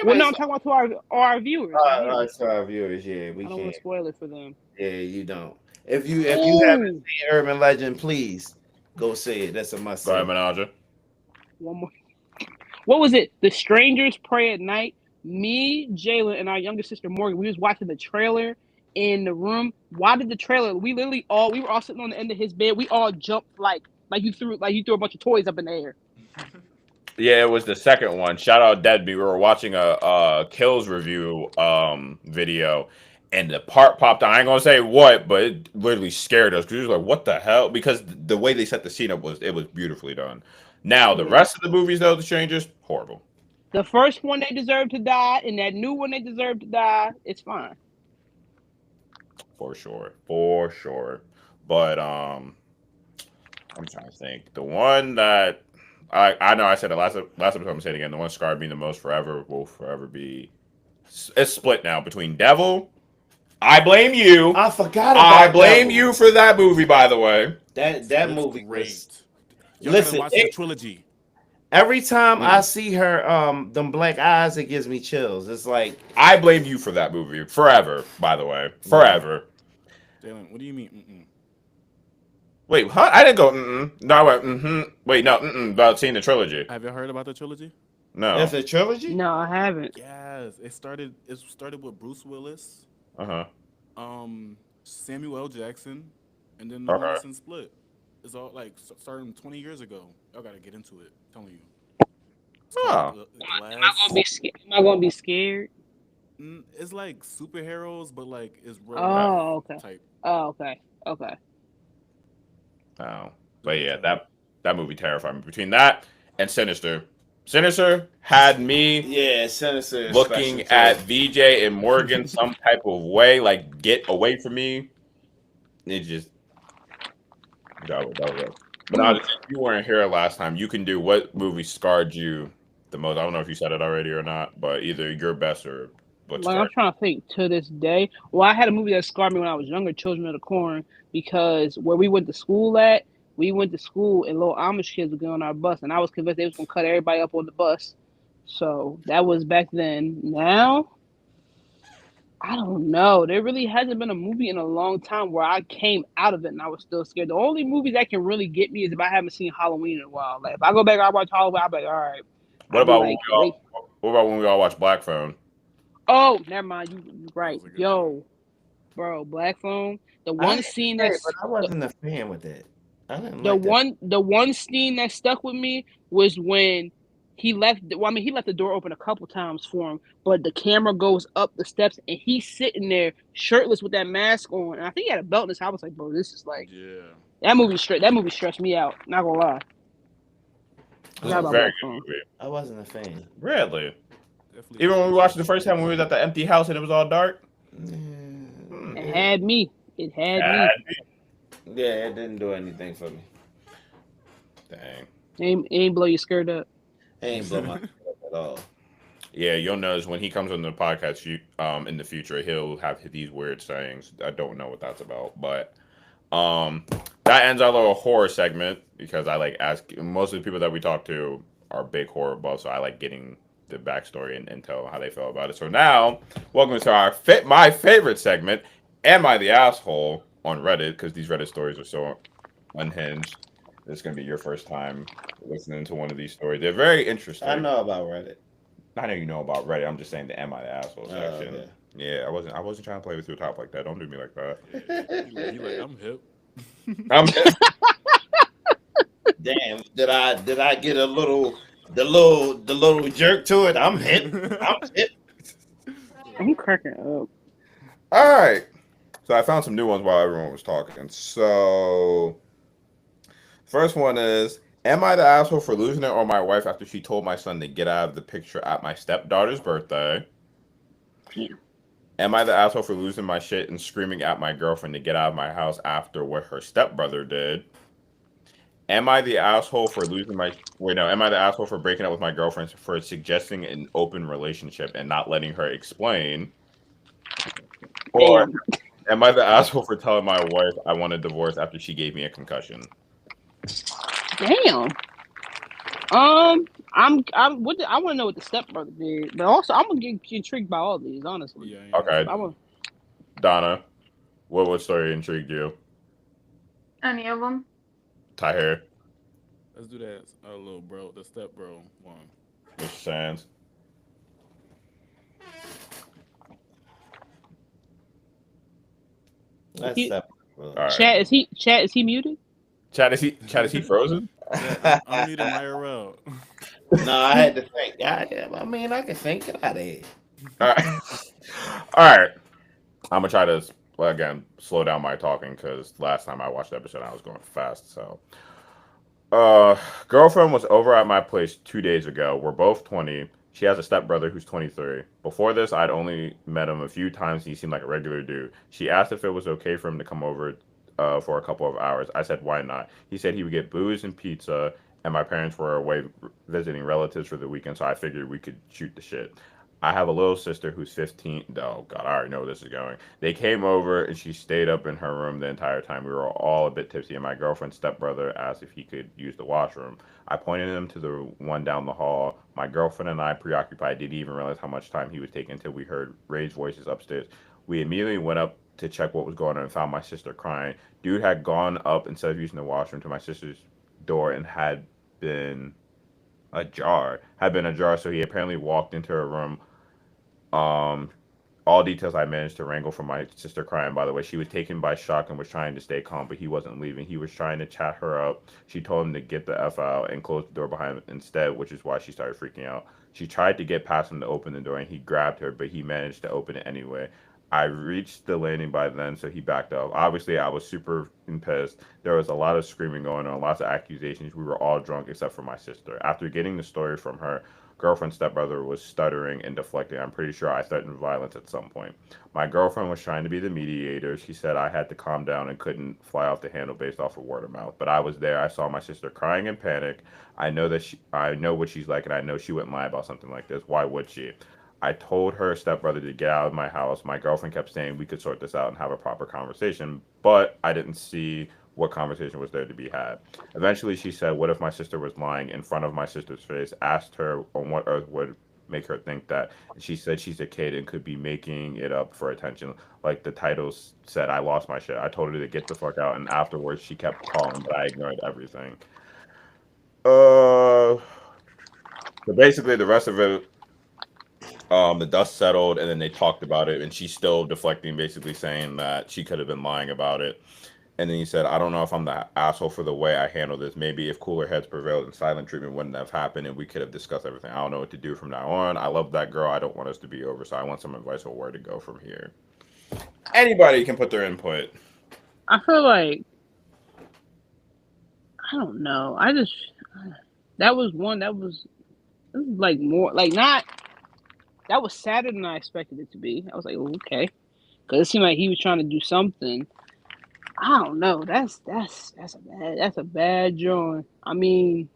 Well, no, I'm talking about to our viewers. To our viewers, yeah, we I don't want can't. to spoil it for them. Yeah, you don't. If you haven't seen Urban Legend, please go see it. That's a must. Go ahead, Menaja. One more. What was it? The Strangers Pray at Night. Me, Jalen, and our younger sister Morgan, we was watching the trailer in the room. Why did the trailer? We were all sitting on the end of his bed. We all jumped like you threw a bunch of toys up in the air. Yeah, it was the second one. Shout out Deadbeat. We were watching a Kills review video, and the part popped out. I ain't gonna say what, but it literally scared us because we was like, "What the hell?" Because the way they set the scene up was beautifully done. Now the rest of the movies, though, The Strangers, horrible. The first one they deserve to die, and that new one they deserve to die. It's fine. For sure. But I'm trying to think. The one that I know I said it last episode. I'm saying it again. The one that scarred me the most forever will forever be. It's split now between Devil. I blame you. I forgot about I blame Devil. you for that movie, by the way. That movie great. was. Listen, watch the trilogy. Every time I see her, them black eyes, it gives me chills. It's like I blame you for that movie forever. By the way, forever. Jalen, what do you mean? Wait, huh? I didn't go. No, I went. Wait, no. About seeing the trilogy. Have you heard about the trilogy? No. That's a trilogy. No, I haven't. Yes, it started with Bruce Willis, Samuel L. Jackson, and then the Wilson split. It's all like starting 20 years ago. Y'all gotta get into it. I'm telling you. Oh. Am I gonna be scared? It's like superheroes, but like it's real okay. type. Oh, okay. Okay. Oh, but yeah, that movie terrified me. Between that and Sinister. Sinister had me Sinister looking at VJ and Morgan some type of way, like get away from me. It just that was it. But now that you weren't here last time, you can do what movie scarred you the most. I don't know if you said it already or not, but either your best or what. Like, I'm trying to think to this day. Well, I had a movie that scarred me when I was younger, Children of the Corn, because where we went to school and little Amish kids would get on our bus, and I was convinced they was gonna cut everybody up on the bus. So that was back then. Now, I don't know. There really hasn't been a movie in a long time where I came out of it and I was still scared. The only movie that can really get me is if I haven't seen Halloween in a while. Like if I go back and I watch Halloween, I'll be like, all right. What about when we all watch Black Phone? Oh, never mind. You right. Yo, bro, Black Phone. The one scene but I wasn't a fan with that. I didn't the one scene that stuck with me was when he left. Well, I mean, he left the door open a couple times for him, but the camera goes up the steps and he's sitting there shirtless with that mask on. And I think he had a belt in his house. I was like, bro, this is like that movie stressed me out. Not gonna lie. Very good movie. I wasn't a fan. Really? Definitely. Even when we watched it the first time when we was at the empty house and it was all dark? It had me. It had me. Yeah, it didn't do anything for me. Dang. It ain't blow your skirt up. It ain't blow my skirt up at all. Yeah, you'll notice when he comes on the podcast in the future, he'll have these weird sayings. I don't know what that's about. But that ends our little horror segment because I like ask most of the people that we talk to are big horror buffs, so I like getting the backstory and intel how they feel about it. So now, welcome to our my favorite segment, Am I the Asshole, on Reddit, because these Reddit stories are so unhinged. This is going to be your first time listening to one of these stories. They're very interesting. I know about Reddit. I know you know about Reddit. I'm just saying the "Am I the asshole" section. Okay. Yeah, I wasn't trying to play with your top like that. Don't do me like that. Yeah. He like, I'm hip. I'm Damn, did I get the little jerk to it? I'm hip. I'm hip. I'm cracking up. all right. So I found some new ones while everyone was talking. So first one is, am I the asshole for losing it or my wife after she told my son to get out of the picture at my stepdaughter's birthday? Damn. Am I the asshole for losing my shit and screaming at my girlfriend to get out of my house after what her stepbrother did? Am I the asshole for losing my wait no, am I the asshole for breaking up with my girlfriend for suggesting an open relationship and not letting her explain? Or Damn. am I the asshole for telling my wife I want a divorce after she gave me a concussion? Damn. I want to know what the stepbrother did, but also I'm gonna get intrigued by all these, honestly. Yeah. Okay. I want. Donna, what story intrigued you? Any of them? Tahir, Let's do that. Little bro, the step bro one. Mr. Sands. That's He- separate. All right. Chat is he muted? Chad, is he frozen? Yeah, I'm muted IRL. No, I had to think. I mean, I can think it out of here. All right. All right. I'm gonna try to again slow down my talking because last time I watched the episode I was going fast. So, girlfriend was over at my place 2 days ago. We're both 20. She has a stepbrother who's 23. Before this, I'd only met him a few times. He seemed like a regular dude. She asked if it was okay for him to come over for a couple of hours. I said, why not? He said he would get booze and pizza, and my parents were away visiting relatives for the weekend, so I figured we could shoot the shit. I have a little sister who's 15. Oh, God, I already know where this is going. They came over, and she stayed up in her room the entire time. We were all a bit tipsy, and my girlfriend's stepbrother asked if he could use the washroom. I pointed him to the one down the hall. My girlfriend and I, preoccupied, didn't even realize how much time he was taking until we heard raised voices upstairs. We immediately went up to check what was going on and found my sister crying. Dude had gone up instead of using the washroom to my sister's door and been had been ajar, so he apparently walked into her room. Um, all details I managed to wrangle from my sister crying, by the way. She was taken by shock and was trying to stay calm, but he wasn't leaving. He was trying to chat her up. She told him to get the F out and close the door behind him instead, which is why she started freaking out. She tried to get past him to open the door, and he grabbed her, but he managed to open it anyway. I reached the landing by then, so he backed up. Obviously, I was super pissed. There was a lot of screaming going on, lots of accusations. We were all drunk except for my sister. After getting the story from her, girlfriend's stepbrother was stuttering and deflecting. I'm pretty sure I threatened violence at some point. My girlfriend was trying to be the mediator. She said I had to calm down and couldn't fly off the handle based off of word of mouth. But I was there. I saw my sister crying in panic. I know what she's like, and I know she wouldn't lie about something like this. Why would she? I told her stepbrother to get out of my house. My girlfriend kept saying we could sort this out and have a proper conversation, but I didn't see what conversation was there to be had. Eventually, she said, what if my sister was lying in front of my sister's face? Asked her on what earth would make her think that. And she said she's a kid and could be making it up for attention. Like the titles said, I lost my shit. I told her to get the fuck out, and afterwards she kept calling, but I ignored everything. So basically, the rest of it, the dust settled, and then they talked about it, and she's still deflecting, basically saying that she could have been lying about it. And then he said, I don't know if I'm the asshole for the way I handled this. Maybe if cooler heads prevailed and silent treatment wouldn't have happened and we could have discussed everything. I don't know what to do from now on. I love that girl. I don't want us to be over, so I want some advice on where to go from here. Anybody can put their input. I feel like I don't know. That was like more like not. That was sadder than I expected it to be. I was like, okay, because it seemed like he was trying to do something. I don't know. That's a bad joint. I mean,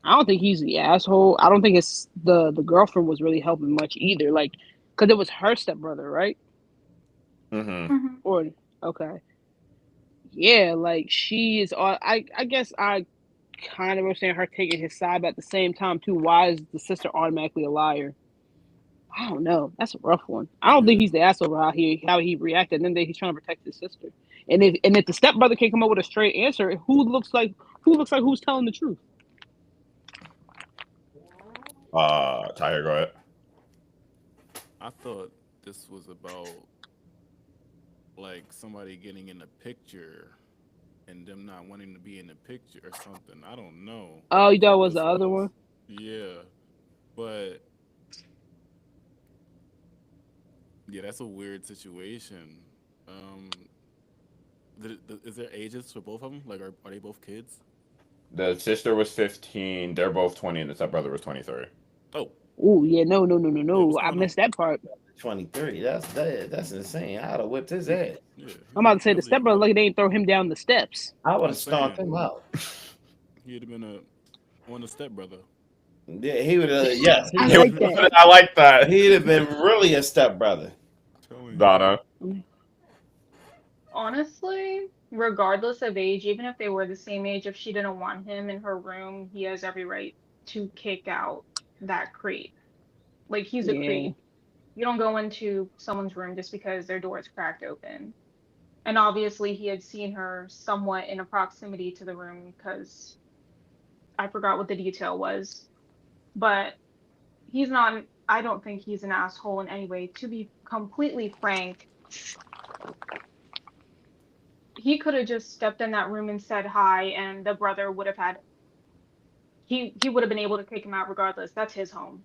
I don't think he's the asshole. I don't think it's the girlfriend was really helping much either. Like, because it was her stepbrother, right? Mm-hmm. Or okay, yeah. Like she is. I guess I kind of understand her taking his side, but at the same time too, why is the sister automatically a liar? I don't know. That's a rough one. I don't think he's the asshole for how he reacted. And then he's trying to protect his sister. And if the stepbrother can come up with a straight answer, who looks like who's telling the truth? Tahir, go ahead. I thought this was about like somebody getting in the picture and them not wanting to be in the picture or something. I don't know Oh, you thought it what was this the other one? Yeah, but yeah, that's a weird situation. Um, is there ages for both of them? Like, are they both kids? The sister was 15. They're both 20, and the stepbrother was 23. Oh, Oh yeah, no. yeah. What's I going on? missed that part. 23. That's insane. I'd have whipped his ass. Yeah, I'm about to say he the was a stepbrother, young like they ain't throw him down the steps. I would I'm have stomped saying him out. he'd have been a stepbrother. Yeah, he would have. Yes, I He like was- that. I like that. he'd have been really a stepbrother. Telling you. Donna. Honestly, regardless of age, even if they were the same age, if she didn't want him in her room, he has every right to kick out that crate. Like he's a Yeah, crate. You don't go into someone's room just because their door is cracked open. And obviously, he had seen her somewhat in a proximity to the room because I forgot what the detail was. But he's not, I don't think he's an asshole in any way. To be completely frank, he could have just stepped in that room and said hi, and the brother would have had, he would have been able to kick him out regardless. That's his home.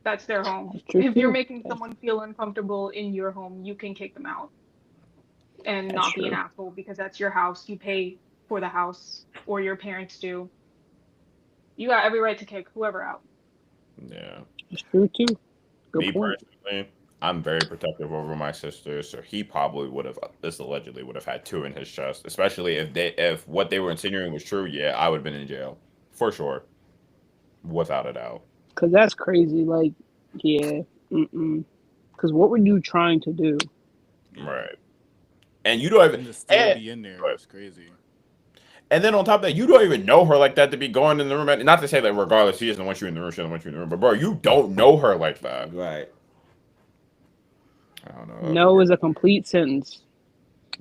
That's their home. that's true If you're too. making someone feel uncomfortable in your home, you can kick them out and That's not be an true. asshole because that's your house. You pay for the house, or your parents do. You got every right to kick whoever out. Yeah. That's true too. Good Me point. personally, I'm very protective over my sister, so he probably would have, this allegedly would have had two in his chest, especially if what they were insinuating was true. Yeah, I would have been in jail for sure, without a doubt. Cause that's crazy. Like, yeah. Cause what were you trying to do? Right. And you don't And even, to still and, be in there is crazy. and then on top of that, you don't even know her like that to be going in the room. Not to say that regardless, she doesn't want you in the room, she doesn't want you in the room, but bro, you don't know her like that. Right. I don't know. No is a complete sentence.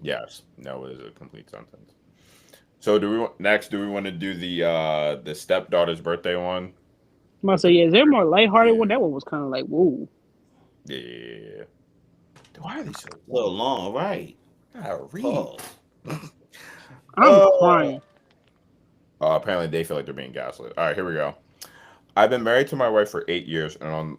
Yes, no is a complete sentence. So do we want to do the stepdaughter's birthday one? I'm about to say, yeah, is there a more lighthearted one? Yeah. That one was kind of like, whoa. Yeah. Why are they so A little long, right? gotta read? Pause. I'm crying. Apparently they feel like they're being gaslit. All right, here we go. I've been married to my wife for 8 years, and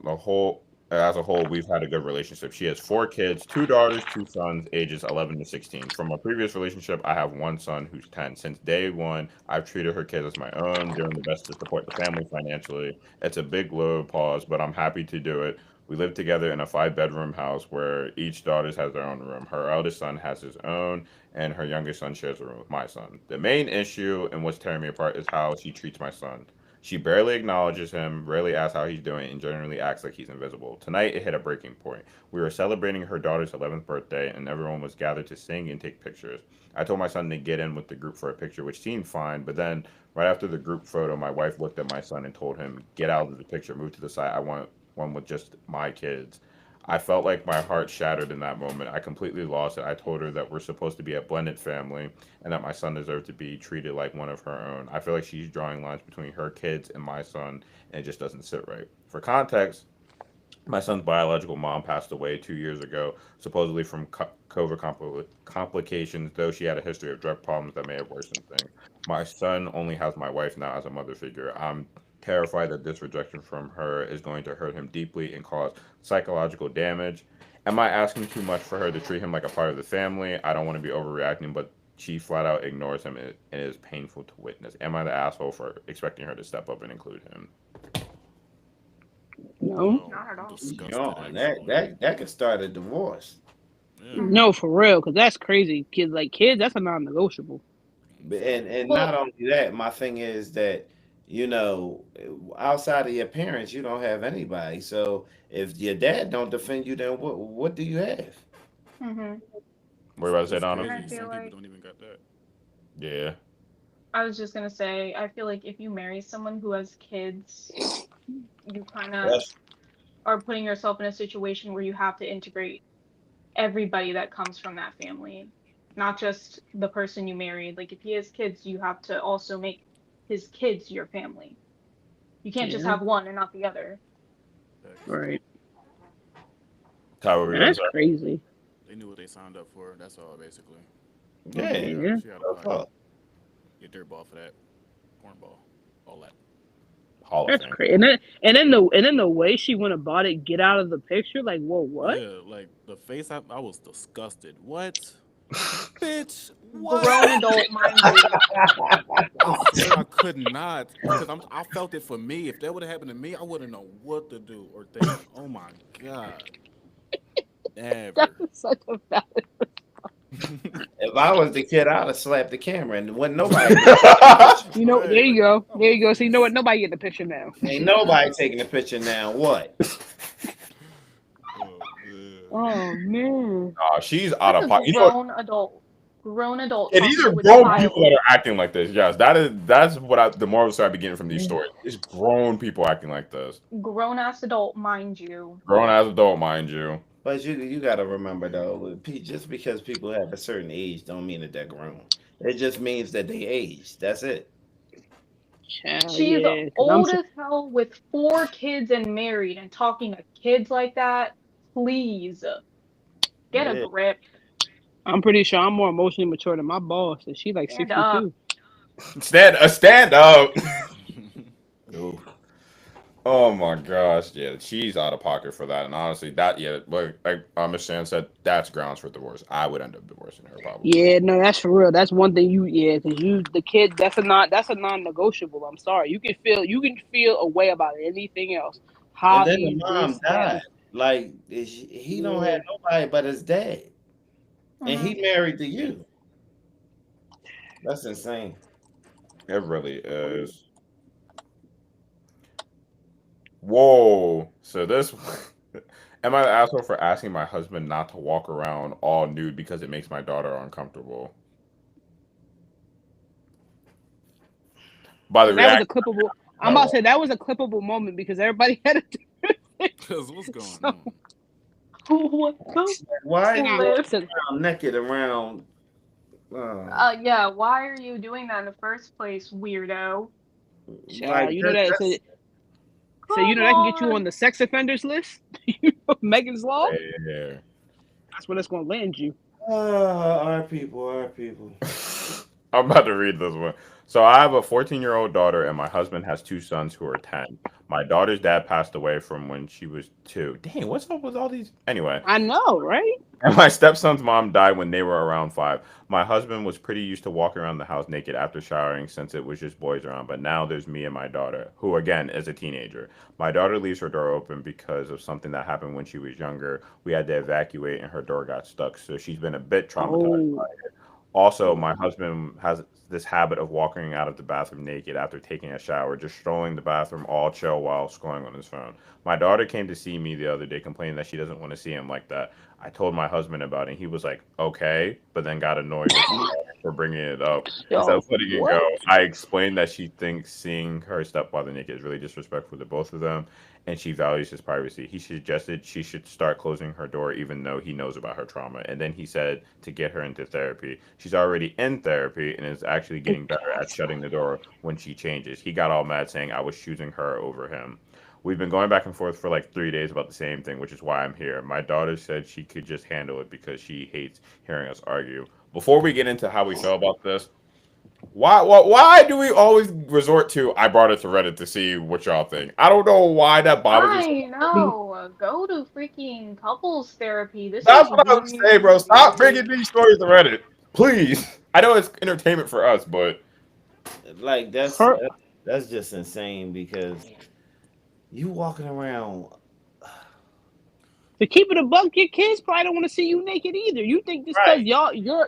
as a whole, we've had a good relationship. She has 4 kids, 2 daughters, 2 sons, ages 11 to 16. From a previous relationship, I have one son who's 10. Since day one, I've treated her kids as my own, doing the best to support the family financially. It's a big low pause, but I'm happy to do it. We live together in a 5-bedroom house where each daughter has their own room. Her eldest son has his own, and her youngest son shares a room with my son. The main issue and what's tearing me apart is how she treats my son. She barely acknowledges him, rarely asks how he's doing, and generally acts like he's invisible. Tonight, it hit a breaking point. We were celebrating her daughter's 11th birthday, and everyone was gathered to sing and take pictures. I told my son to get in with the group for a picture, which seemed fine, but then, right after the group photo, my wife looked at my son and told him, "Get out of the picture, move to the side. I want one with just my kids." I felt like my heart shattered in that moment. I completely lost it. I told her that we're supposed to be a blended family and that my son deserved to be treated like one of her own. I feel like she's drawing lines between her kids and my son, and it just doesn't sit right. For context, my son's biological mom passed away 2 years ago, supposedly from COVID complications, though she had a history of drug problems that may have worsened things. My son only has my wife now as a mother figure. I'm terrified that this rejection from her is going to hurt him deeply and cause psychological damage. Am I asking too much for her to treat him like a part of the family? I don't want to be overreacting, but she flat out ignores him, and it is painful to witness. Am I the asshole for expecting her to step up and include him? No. Not at all. Disgusted, Yo, actually. that could start a divorce. Yeah. No, for real, because that's crazy. Kids, that's a non-negotiable. And Well, not only that, my thing is that outside of your parents, you don't have anybody. So if your dad don't defend you, then what do you have? hmm What are you about to say, It's Donna? I crazy. feel Some people like don't even got that. Yeah. I was just gonna say, I feel like if you marry someone who has kids, you kind of That's are putting yourself in a situation where you have to integrate everybody that comes from that family, not just the person you married. Like if he has kids, you have to also make his kids your family. You can't just Yeah. have one and not the other. Right. Ty, what were you gonna That's say? crazy. They knew what they signed up for. That's all, basically. Yeah. Yeah. She got No a pocket. fault. Get dirt ball for that. Cornball. All that. Hall of That's Fame. crazy. And then the way she went about it, get out of the picture. Like, whoa, what? Yeah, like the face, I was disgusted. What? Bitch, what? Grown adult, mind you. I swear I could not. Because I felt it for me. If that would have happened to me, I wouldn't know what to do or think. Oh my God. Never. That was such a valid. If I was the kid, I'd have slapped the camera and when nobody You know, Right, there you like, go. There you go. So you know what? Nobody get the picture now. ain't nobody taking a picture now. What? Oh, yeah. Oh man. She's out That's of a pocket. You know, grown adult. Grown adult. it talking either to a grown child. people that are acting like this. Yes, that's what the moral story I be getting from these stories. It's grown people acting like this. Grown ass adult, mind you. Grown as adult, mind you. But you got to remember though, just because people have a certain age, don't mean that they're grown. It just means that they aged. That's it. Child, She's yeah, 'cause old as hell with 4 kids and married and talking to kids like that. Please get Yeah. a grip. I'm pretty sure I'm more emotionally mature than my boss, and she like Stand 62. Stand up. Ooh. Oh my gosh, yeah, she's out of pocket for that, and honestly, that like Miss Shan said, that's grounds for divorce. I would end up divorcing her probably. Yeah, no, that's for real. That's one thing because the kid, that's a non-negotiable. I'm sorry. You can feel a way about anything else. And then the Hobbies, mom this, that. died. Like he don't have nobody but his dad, and he married to you. That's insane. It really is. Whoa. So this am I the asshole for asking my husband not to walk around all nude because it makes my daughter uncomfortable? By the That was a reaction, clippable. I'm about to say that was a clippable moment because everybody had a Because what's going on? What the? Why are you Flip. walking around naked around? Yeah, why are you doing that in the first place, weirdo? Child, you know that. So you know that can get you on the sex offenders list. Megan's Law. yeah. That's where that's gonna land you. Our people. I'm about to read this one. So I have a 14-year-old daughter, and my husband has 2 sons who are 10. My daughter's dad passed away from when she was 2. Dang, what's up with all these? Anyway. I know, right? And my stepson's mom died when they were around 5. My husband was pretty used to walking around the house naked after showering since it was just boys around, but now there's me and my daughter, who again is a teenager. My daughter leaves her door open because of something that happened when she was younger. We had to evacuate and her door got stuck, so she's been a bit traumatized by it. Also, my husband has this habit of walking out of the bathroom naked after taking a shower, just strolling the bathroom all chill while scrolling on his phone. My daughter came to see me the other day complaining that she doesn't want to see him like that. I told my husband about it, and he was like, okay, but then got annoyed with me for bringing it up. Instead of letting it go, I explained that she thinks seeing her stepfather naked is really disrespectful to both of them, and she values his privacy. He suggested she should start closing her door even though he knows about her trauma. And then he said to get her into therapy. She's already in therapy and is actually getting better at shutting the door when she changes. He got all mad saying I was choosing her over him. We've been going back and forth for like 3 days about the same thing, which is why I'm here. My daughter said she could just handle it because she hates hearing us argue. Before we get into how we feel about this, why do we always resort to I brought it to Reddit to see what y'all think? I don't know why that bothers me. I know. Go to freaking couples therapy. That's what I was saying, bro. Stop bringing these stories to Reddit, please. I know it's entertainment for us, but Like that's just insane because you walking around. To keep it a buck, your kids probably don't want to see you naked either. You think just because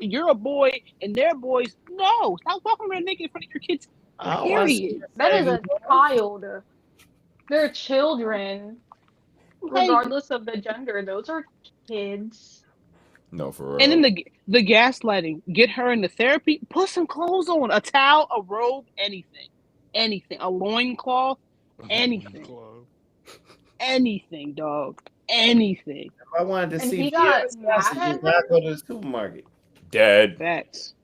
you're a boy and they're boys? No, stop walking around naked in front of your kids. Period. That is a child. They're children, regardless of the gender. Those are kids. no, for real. And then the gaslighting. Get her into therapy. Put some clothes on. A towel, a robe, anything. A loincloth, anything. Anything, dog. Anything. If I wanted to And see he got sausages, I go to the supermarket. Dead. Facts.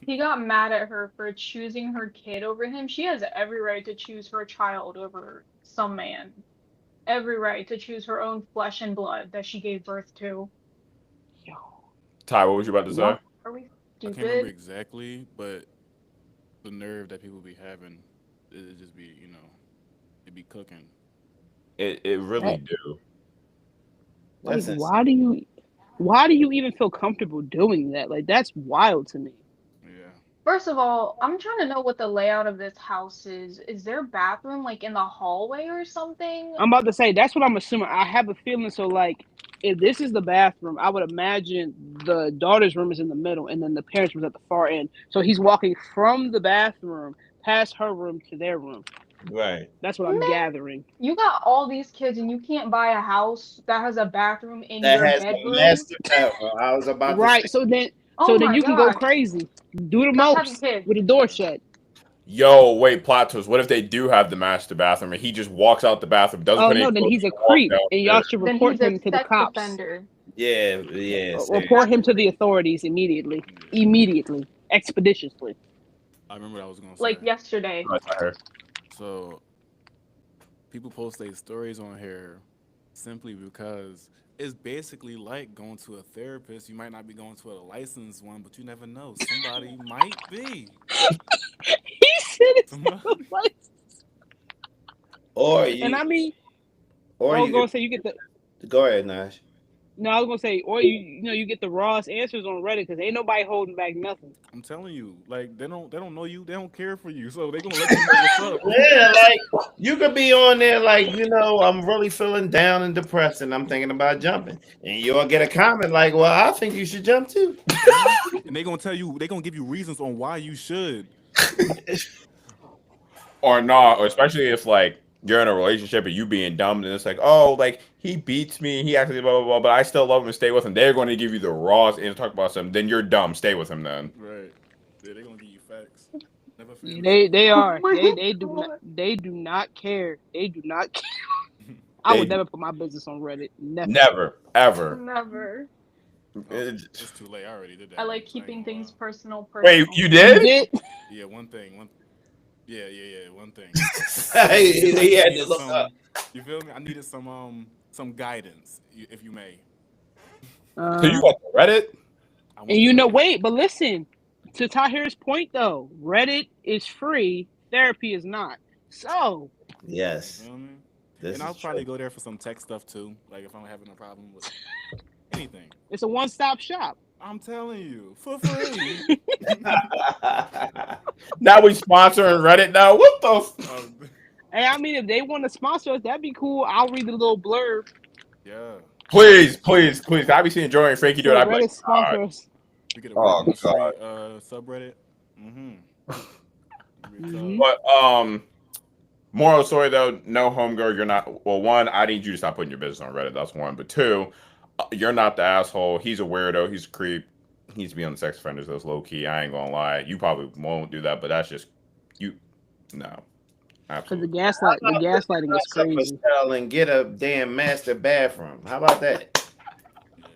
He got mad at her for choosing her kid over him. She has every right to choose her child over some man. Every right to choose her own flesh and blood that she gave birth to. Yo, Ty, what was you about to say? What? Are we I can't remember stupid? exactly, but the nerve that people be having, it just be, it be cooking. It really That- do. like, That's insane. why do you even feel comfortable doing that? Like, that's wild to me. Yeah. First of all, I'm trying to know what the layout of this house is. Is there a bathroom like in the hallway or something? I'm about to say that's what I'm assuming. I have a feeling. So, like, if this is the bathroom, I would imagine the daughter's room is in the middle, and then the parents' room is at the far end. So he's walking from the bathroom past her room to their room. Right. That's what I'm Man, gathering. you got all these kids and you can't buy a house that has a bathroom in That your has a bedroom? master bathroom. I was about to say. Right. So then, Oh then my you can go God. crazy, do the That's having most kids. with the door shut. Yo, wait, plot twist. What if they do have the master bathroom and he just walks out the bathroom, doesn't Oh put no, any then clothes he's a on, walks creep, and y'all downstairs? should Then report he's a him to the sex cops. offender. Yeah. Report him to the authorities immediately, expeditiously. I remember what I was going to say. Like yesterday. That's not her. So, people post their stories on here simply because it's basically like going to a therapist. You might not be going to a licensed one, but you never know. Somebody might be. He said it's Somebody- like, Or you. and I mean, Or I was you. gonna say you get the. Go ahead, Nash. No, I was gonna say, or you get the rawest answers on Reddit because ain't nobody holding back nothing. I'm telling you, like they don't know you, they don't care for you, so they gonna let you know what's up. Yeah, like you could be on there, like I'm really feeling down and depressed, and I'm thinking about jumping, and you'll get a comment like, "Well, I think you should jump too." And they gonna tell you, they gonna give you reasons on why you should. Or not, or especially if like you're in a relationship and you being dumb and it's like, oh, like he beats me, he actually blah blah blah, but I still love him and stay with him. They're going to give you the rawest and talk about something. Then you're dumb. Stay with him then. Right? Yeah, they gonna give you facts. Never feel. They are. Oh my They do God. not. They do not care. They do not care. I would They- never put my business on Reddit. Never. Never, ever. Never. It's too late. I already did that. I like ain't keeping gonna things lie. personal. Wait, you You did? did? Yeah, one thing. Yeah, one thing. He had to Needed look some- up. You feel me? I needed some guidance, if you may. So you got the Reddit? I went And you to know, Reddit. wait, but listen, to Tahir's point though, Reddit is free, therapy is not. So Yes, You feel me? this And I'll is probably true. go there for some tech stuff too. Like if I'm having a problem with anything. it's a one-stop shop. I'm telling you, for free. Now we sponsoring Reddit now. What the? Hey, I mean, if they want to sponsor us, that'd be cool. I'll read the little blurb. Yeah. Please. I be seeing Joy and Frankie do it. So I be Reddit like, sponsor us. We could Oh, have free God. subreddit. Mm-hmm. Mhm. but moral story though, no homegirl. You're not. Well, one, I need you to stop putting your business on Reddit. That's one. But two, you're not the asshole. He's a weirdo. He's a creep. He needs to be on the sex offenders. That's low key. I ain't gonna lie. You probably won't do that, but that's just you. No, Because the absolutely. gaslighting is crazy. And get a damn master bathroom. How about that?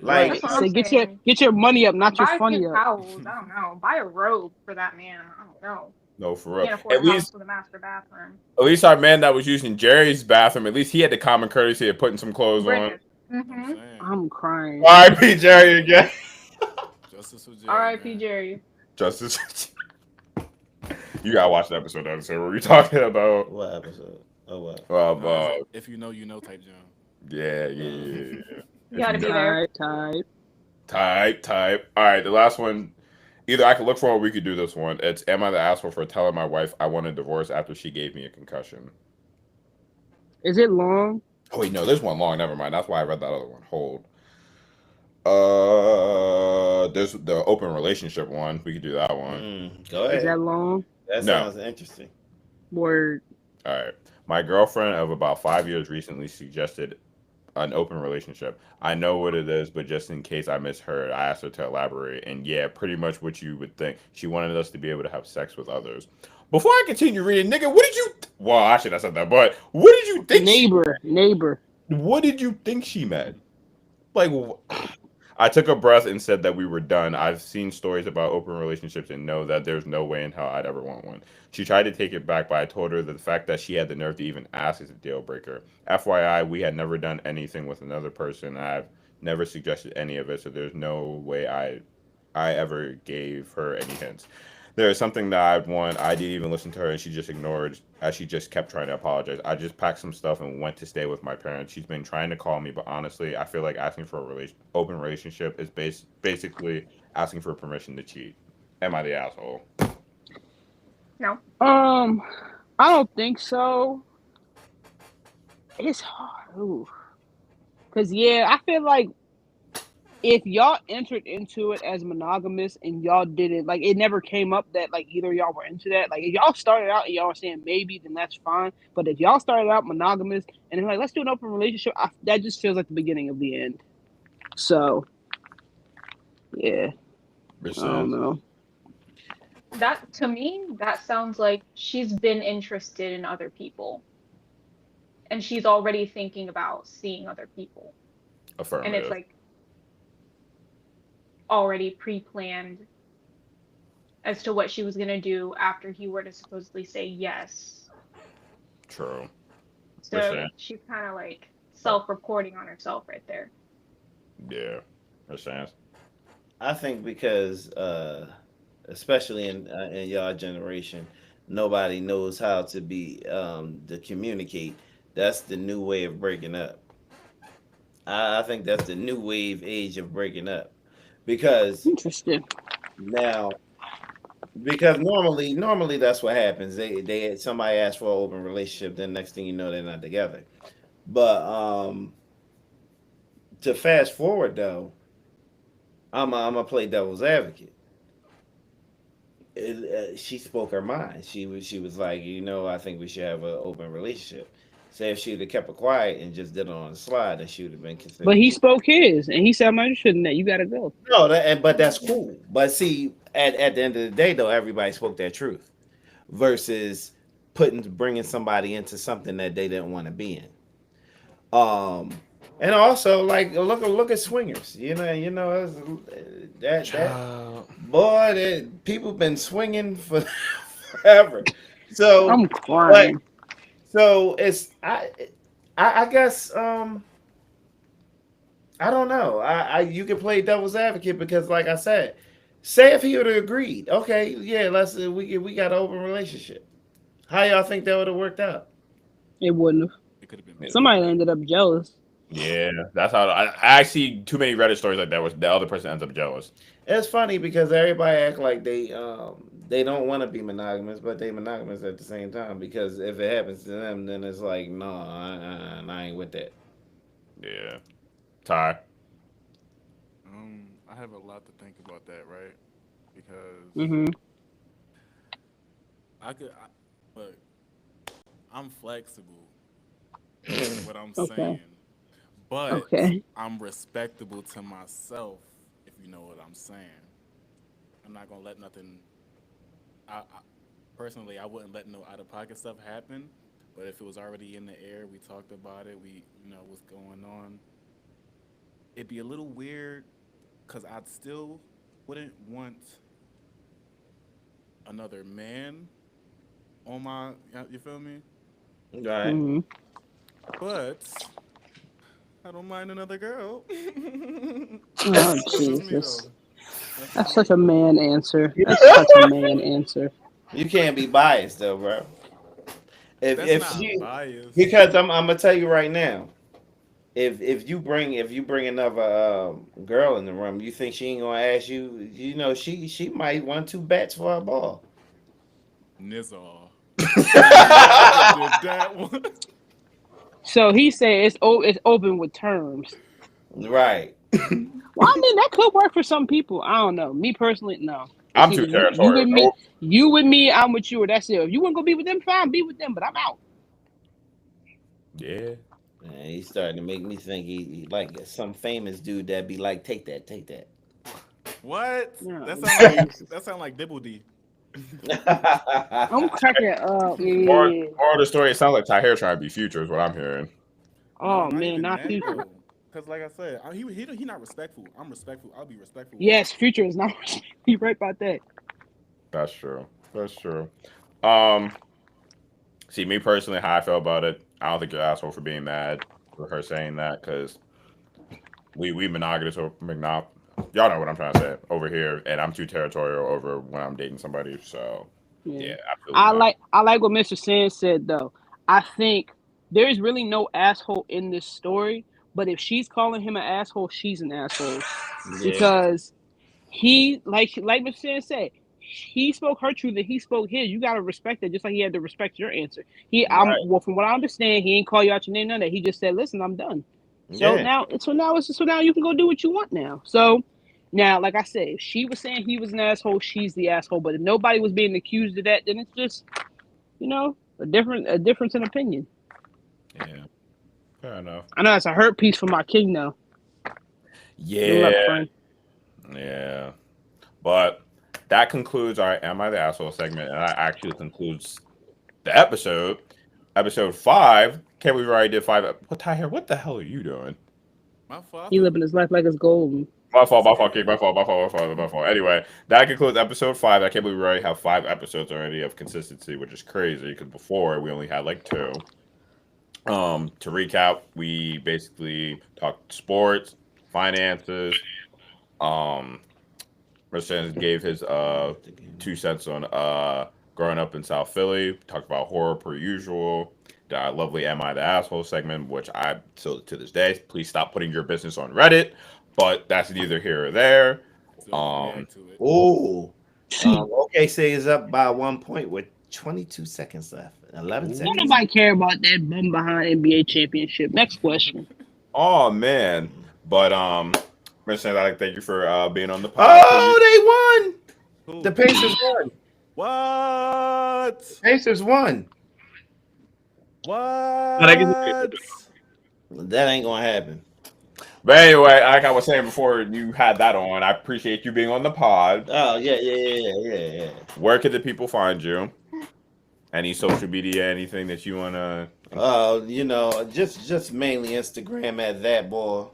Like, That's what So I'm get saying. your money up, not your Buy funny two up. towels. I don't know. Buy a robe for that man. I don't know. No, for real. Can't afford At a house least, with a master bathroom. our man that was using Jerry's bathroom, at least he had the common courtesy of putting some clothes on. Bridget. I'm Mm-hmm. saying. I'm crying. R.I.P. Jerry again. Justice for Jerry. R.I.P. man. Jerry. Justice. You gotta watch the episode. What were we talking about? what episode? Oh, what? If you know, you know type John. Yeah. You gotta be there. Type. All right, the last one. Either I could look for it or we could do this one. It's, am I the asshole for telling my wife I want a divorce after she gave me a concussion? Is it long? Oh wait, no, there's one long. Never mind. That's why I read that other one. Hold. There's the open relationship one. We could do that one. Go Is ahead. that long? That No. sounds interesting. Word. All right. My girlfriend of about 5 years recently suggested an open relationship. I know what it is, but just in case I misheard, I asked her to elaborate. And yeah, pretty much what you would think. She wanted us to be able to have sex with others. Before I continue reading, nigga, what did you? Well, I should have said that, but what did you think? Neighbor. What did you think she meant? Like, I took a breath and said that we were done. I've seen stories about open relationships and know that there's no way in hell I'd ever want one. She tried to take it back, but I told her that the fact that she had the nerve to even ask is a deal breaker. FYI, we had never done anything with another person. I've never suggested any of it, so there's no way I ever gave her any hints. There is something that I'd want. I didn't even listen to her, and she just ignored as she just kept trying to apologize. I just packed some stuff and went to stay with my parents. She's been trying to call me, but honestly, I feel like asking for a open relationship is basically asking for permission to cheat. Am I the asshole? No. I don't think so. It's hard. Because, yeah, I feel like if y'all entered into it as monogamous and y'all didn't, like, it never came up that, like, either of y'all were into that. Like, if y'all started out and y'all were saying maybe, then that's fine. But if y'all started out monogamous and then, like, let's do an open relationship, that just feels like the beginning of the end. So, yeah. I don't know. That, to me, that sounds like she's been interested in other people. And she's already thinking about seeing other people. Affirmative. And it's like already pre-planned as to what she was going to do after he were to supposedly say yes. True. So she's kind of like self-reporting on herself right there. Yeah. Makes sense. I think because, especially in y'all generation, nobody knows how to be to communicate. That's the new way of breaking up. I think that's the new wave age of breaking up, because Interesting. now, because normally that's what happens. They somebody asks for an open relationship, then next thing you know they're not together. But to fast forward though, I'm gonna play devil's advocate. She spoke her mind. She was like, I think we should have an open relationship. Say if she would have kept it quiet and just did it on the slide, then she would have been considered. But he spoke his, and he said, "I'm not interested in that. You gotta go." No, but that's cool. But see, at the end of the day, though, everybody spoke their truth, versus bringing somebody into something that they didn't want to be in. And also, like, look at swingers. That boy, people been swinging for forever. So I'm crying. So it's I guess I don't know. You can play devil's advocate, because, like I said, say if he would have agreed, okay, yeah, we got an open relationship. How y'all think that would have worked out? It wouldn't have. It could have been Somebody ended up jealous. Yeah, that's how I see too many Reddit stories like that where the other person ends up jealous. It's funny because everybody act like they don't want to be monogamous, but they monogamous at the same time. Because if it happens to them, then it's like, no, I ain't with that. Yeah, Ty. I have a lot to think about that, right? Because look, I'm flexible. Is what I'm saying, but I'm respectable to myself. If you know what I'm saying, I'm not gonna let nothing. Personally, I wouldn't let no out of pocket stuff happen. But if it was already in the air, we talked about it. We what's going on. It'd be a little weird, because I'd still wouldn't want another man on my. You feel me? Right. Mm-hmm. But I don't mind another girl. Oh, Jesus. That's such a man answer. That's such a man answer. You can't be biased though, bro. That's not biased. Because I'm gonna tell you right now, if you bring another girl in the room, you think she ain't gonna ask you? She might want 2 bats for a ball. Nizar. that one. So he said it's open with terms. Right. Well, I mean, that could work for some people. I don't know. Me personally, no. I'm too territorial. You with me, I'm with you. That's it. If you want to go be with them, fine, be with them. But I'm out. Yeah. Man, he's starting to make me think he like some famous dude that be like, take that. What? No. That sound like Dibble D. I'm cracking up. More of the story, it sounds like Tahir trying to be Future is what I'm hearing. Oh Not man, even not that, Future. though. Cause like I said, he not respectful. I'm respectful. I'll be respectful. Yes, Future is not. You right about that. That's true. That's true. See, me personally, how I feel about it, I don't think you're an asshole for being mad for her saying that, because we monogamous or y'all know what I'm trying to say over here, and I'm too territorial over when I'm dating somebody. So yeah, absolutely. I like what Mr. Sands said though. I think there is really no asshole in this story, but if she's calling him an asshole, she's an asshole Yeah. because he like Mr. Sands said. He spoke her truth and he spoke his. You gotta respect it, just like he had to respect your answer. Right. Well, from what I understand, he ain't call you out your name, none of that. He just said, "Listen, I'm done." So Yeah. now you can go do what you want now. So now, like I said, if she was saying he was an asshole, she's the asshole. But if nobody was being accused of that, then it's just, a difference in opinion. Yeah, fair enough. I know that's a hurt piece for my king now. Good luck, Yeah, friend. yeah. But that concludes our "Am I the Asshole" segment, and that actually concludes the episode. Episode 5. Can't believe we already did 5. What, Tyler? What the hell are you doing? My fault. He living his life like it's golden. My fault, King. My fault. Anyway, that concludes episode 5. I can't believe we already have 5 episodes already of consistency, which is crazy because before we only had like 2. To recap, we basically talked sports, finances. Mercedes gave his 2 cents on growing up in South Philly. Talked about horror per usual. The lovely "Am I the Asshole" segment, which I still to this day, please stop putting your business on Reddit. But that's neither here or there. Oh, OKC is up by 1 point with 22 seconds left. 11 Don't seconds. nobody care about that bum behind NBA championship. Next question. Oh man, but Mercedes, I'd like to thank you for being on the pod. Oh, they won. Who? The Pacers won. What? Pacers won. What? That ain't gonna happen. But anyway, like I was saying before you had that on, I appreciate you being on the pod. Oh yeah. Where can the people find you? Any social media, anything that you wanna? Just mainly Instagram at that boy.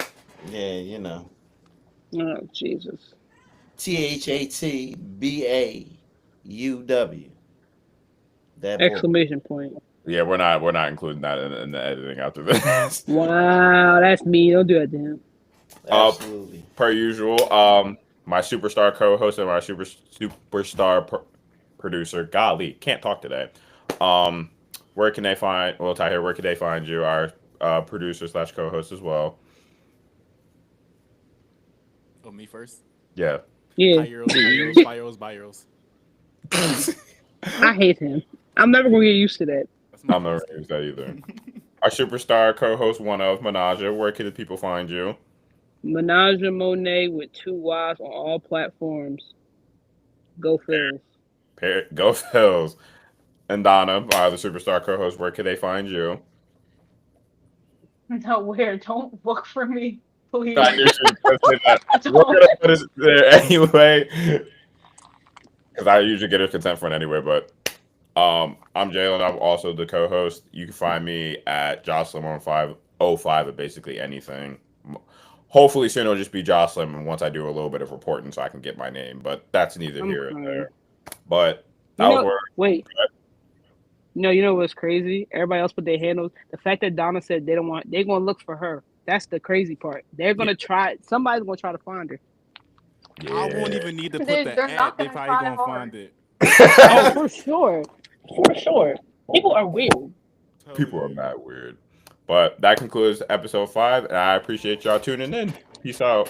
Yeah, Oh, Jesus. THATBAUW. That boy. Exclamation point. Yeah, we're not including that in the editing after this. Wow, that's me. Don't do that to him. Absolutely. Per usual, my superstar co-host and my superstar producer, golly, can't talk today. Where can they find? Well, Tahir, where can they find you? Our producer / co-host as well. Oh, me first. Yeah. Yeah. Biros. I hate him. I'm never gonna get used to that. I'm not gonna use that either. Our superstar co-host, one of Menaja. Where can the people find you? Menaja Monet with 2 Y's on all platforms. Go Phils. Go Phils. And Donna, the superstar co-host, where can they find you? Nowhere. Don't look for me, please. I knew she was gonna say that. We're gonna put it there anyway, because I usually get her consent for it anyway. But I'm Jalen. I'm also the co-host. You can find me at Jocelyn on 505 at basically anything. Hopefully soon it'll just be Jocelyn, and once I do a little bit of reporting, so I can get my name. But that's neither here nor there. But that was where. Wait. No, you know what's crazy? Everybody else put their handles. The fact that Donna said they're gonna look for her. That's the crazy part. They're gonna try. Somebody's gonna try to find her. Yeah. I won't even need to put They're the not ad. They gonna probably try gonna hard. find it. Oh, for sure. People are weird. People are mad weird. But that concludes episode 5, and I appreciate y'all tuning in. Peace out.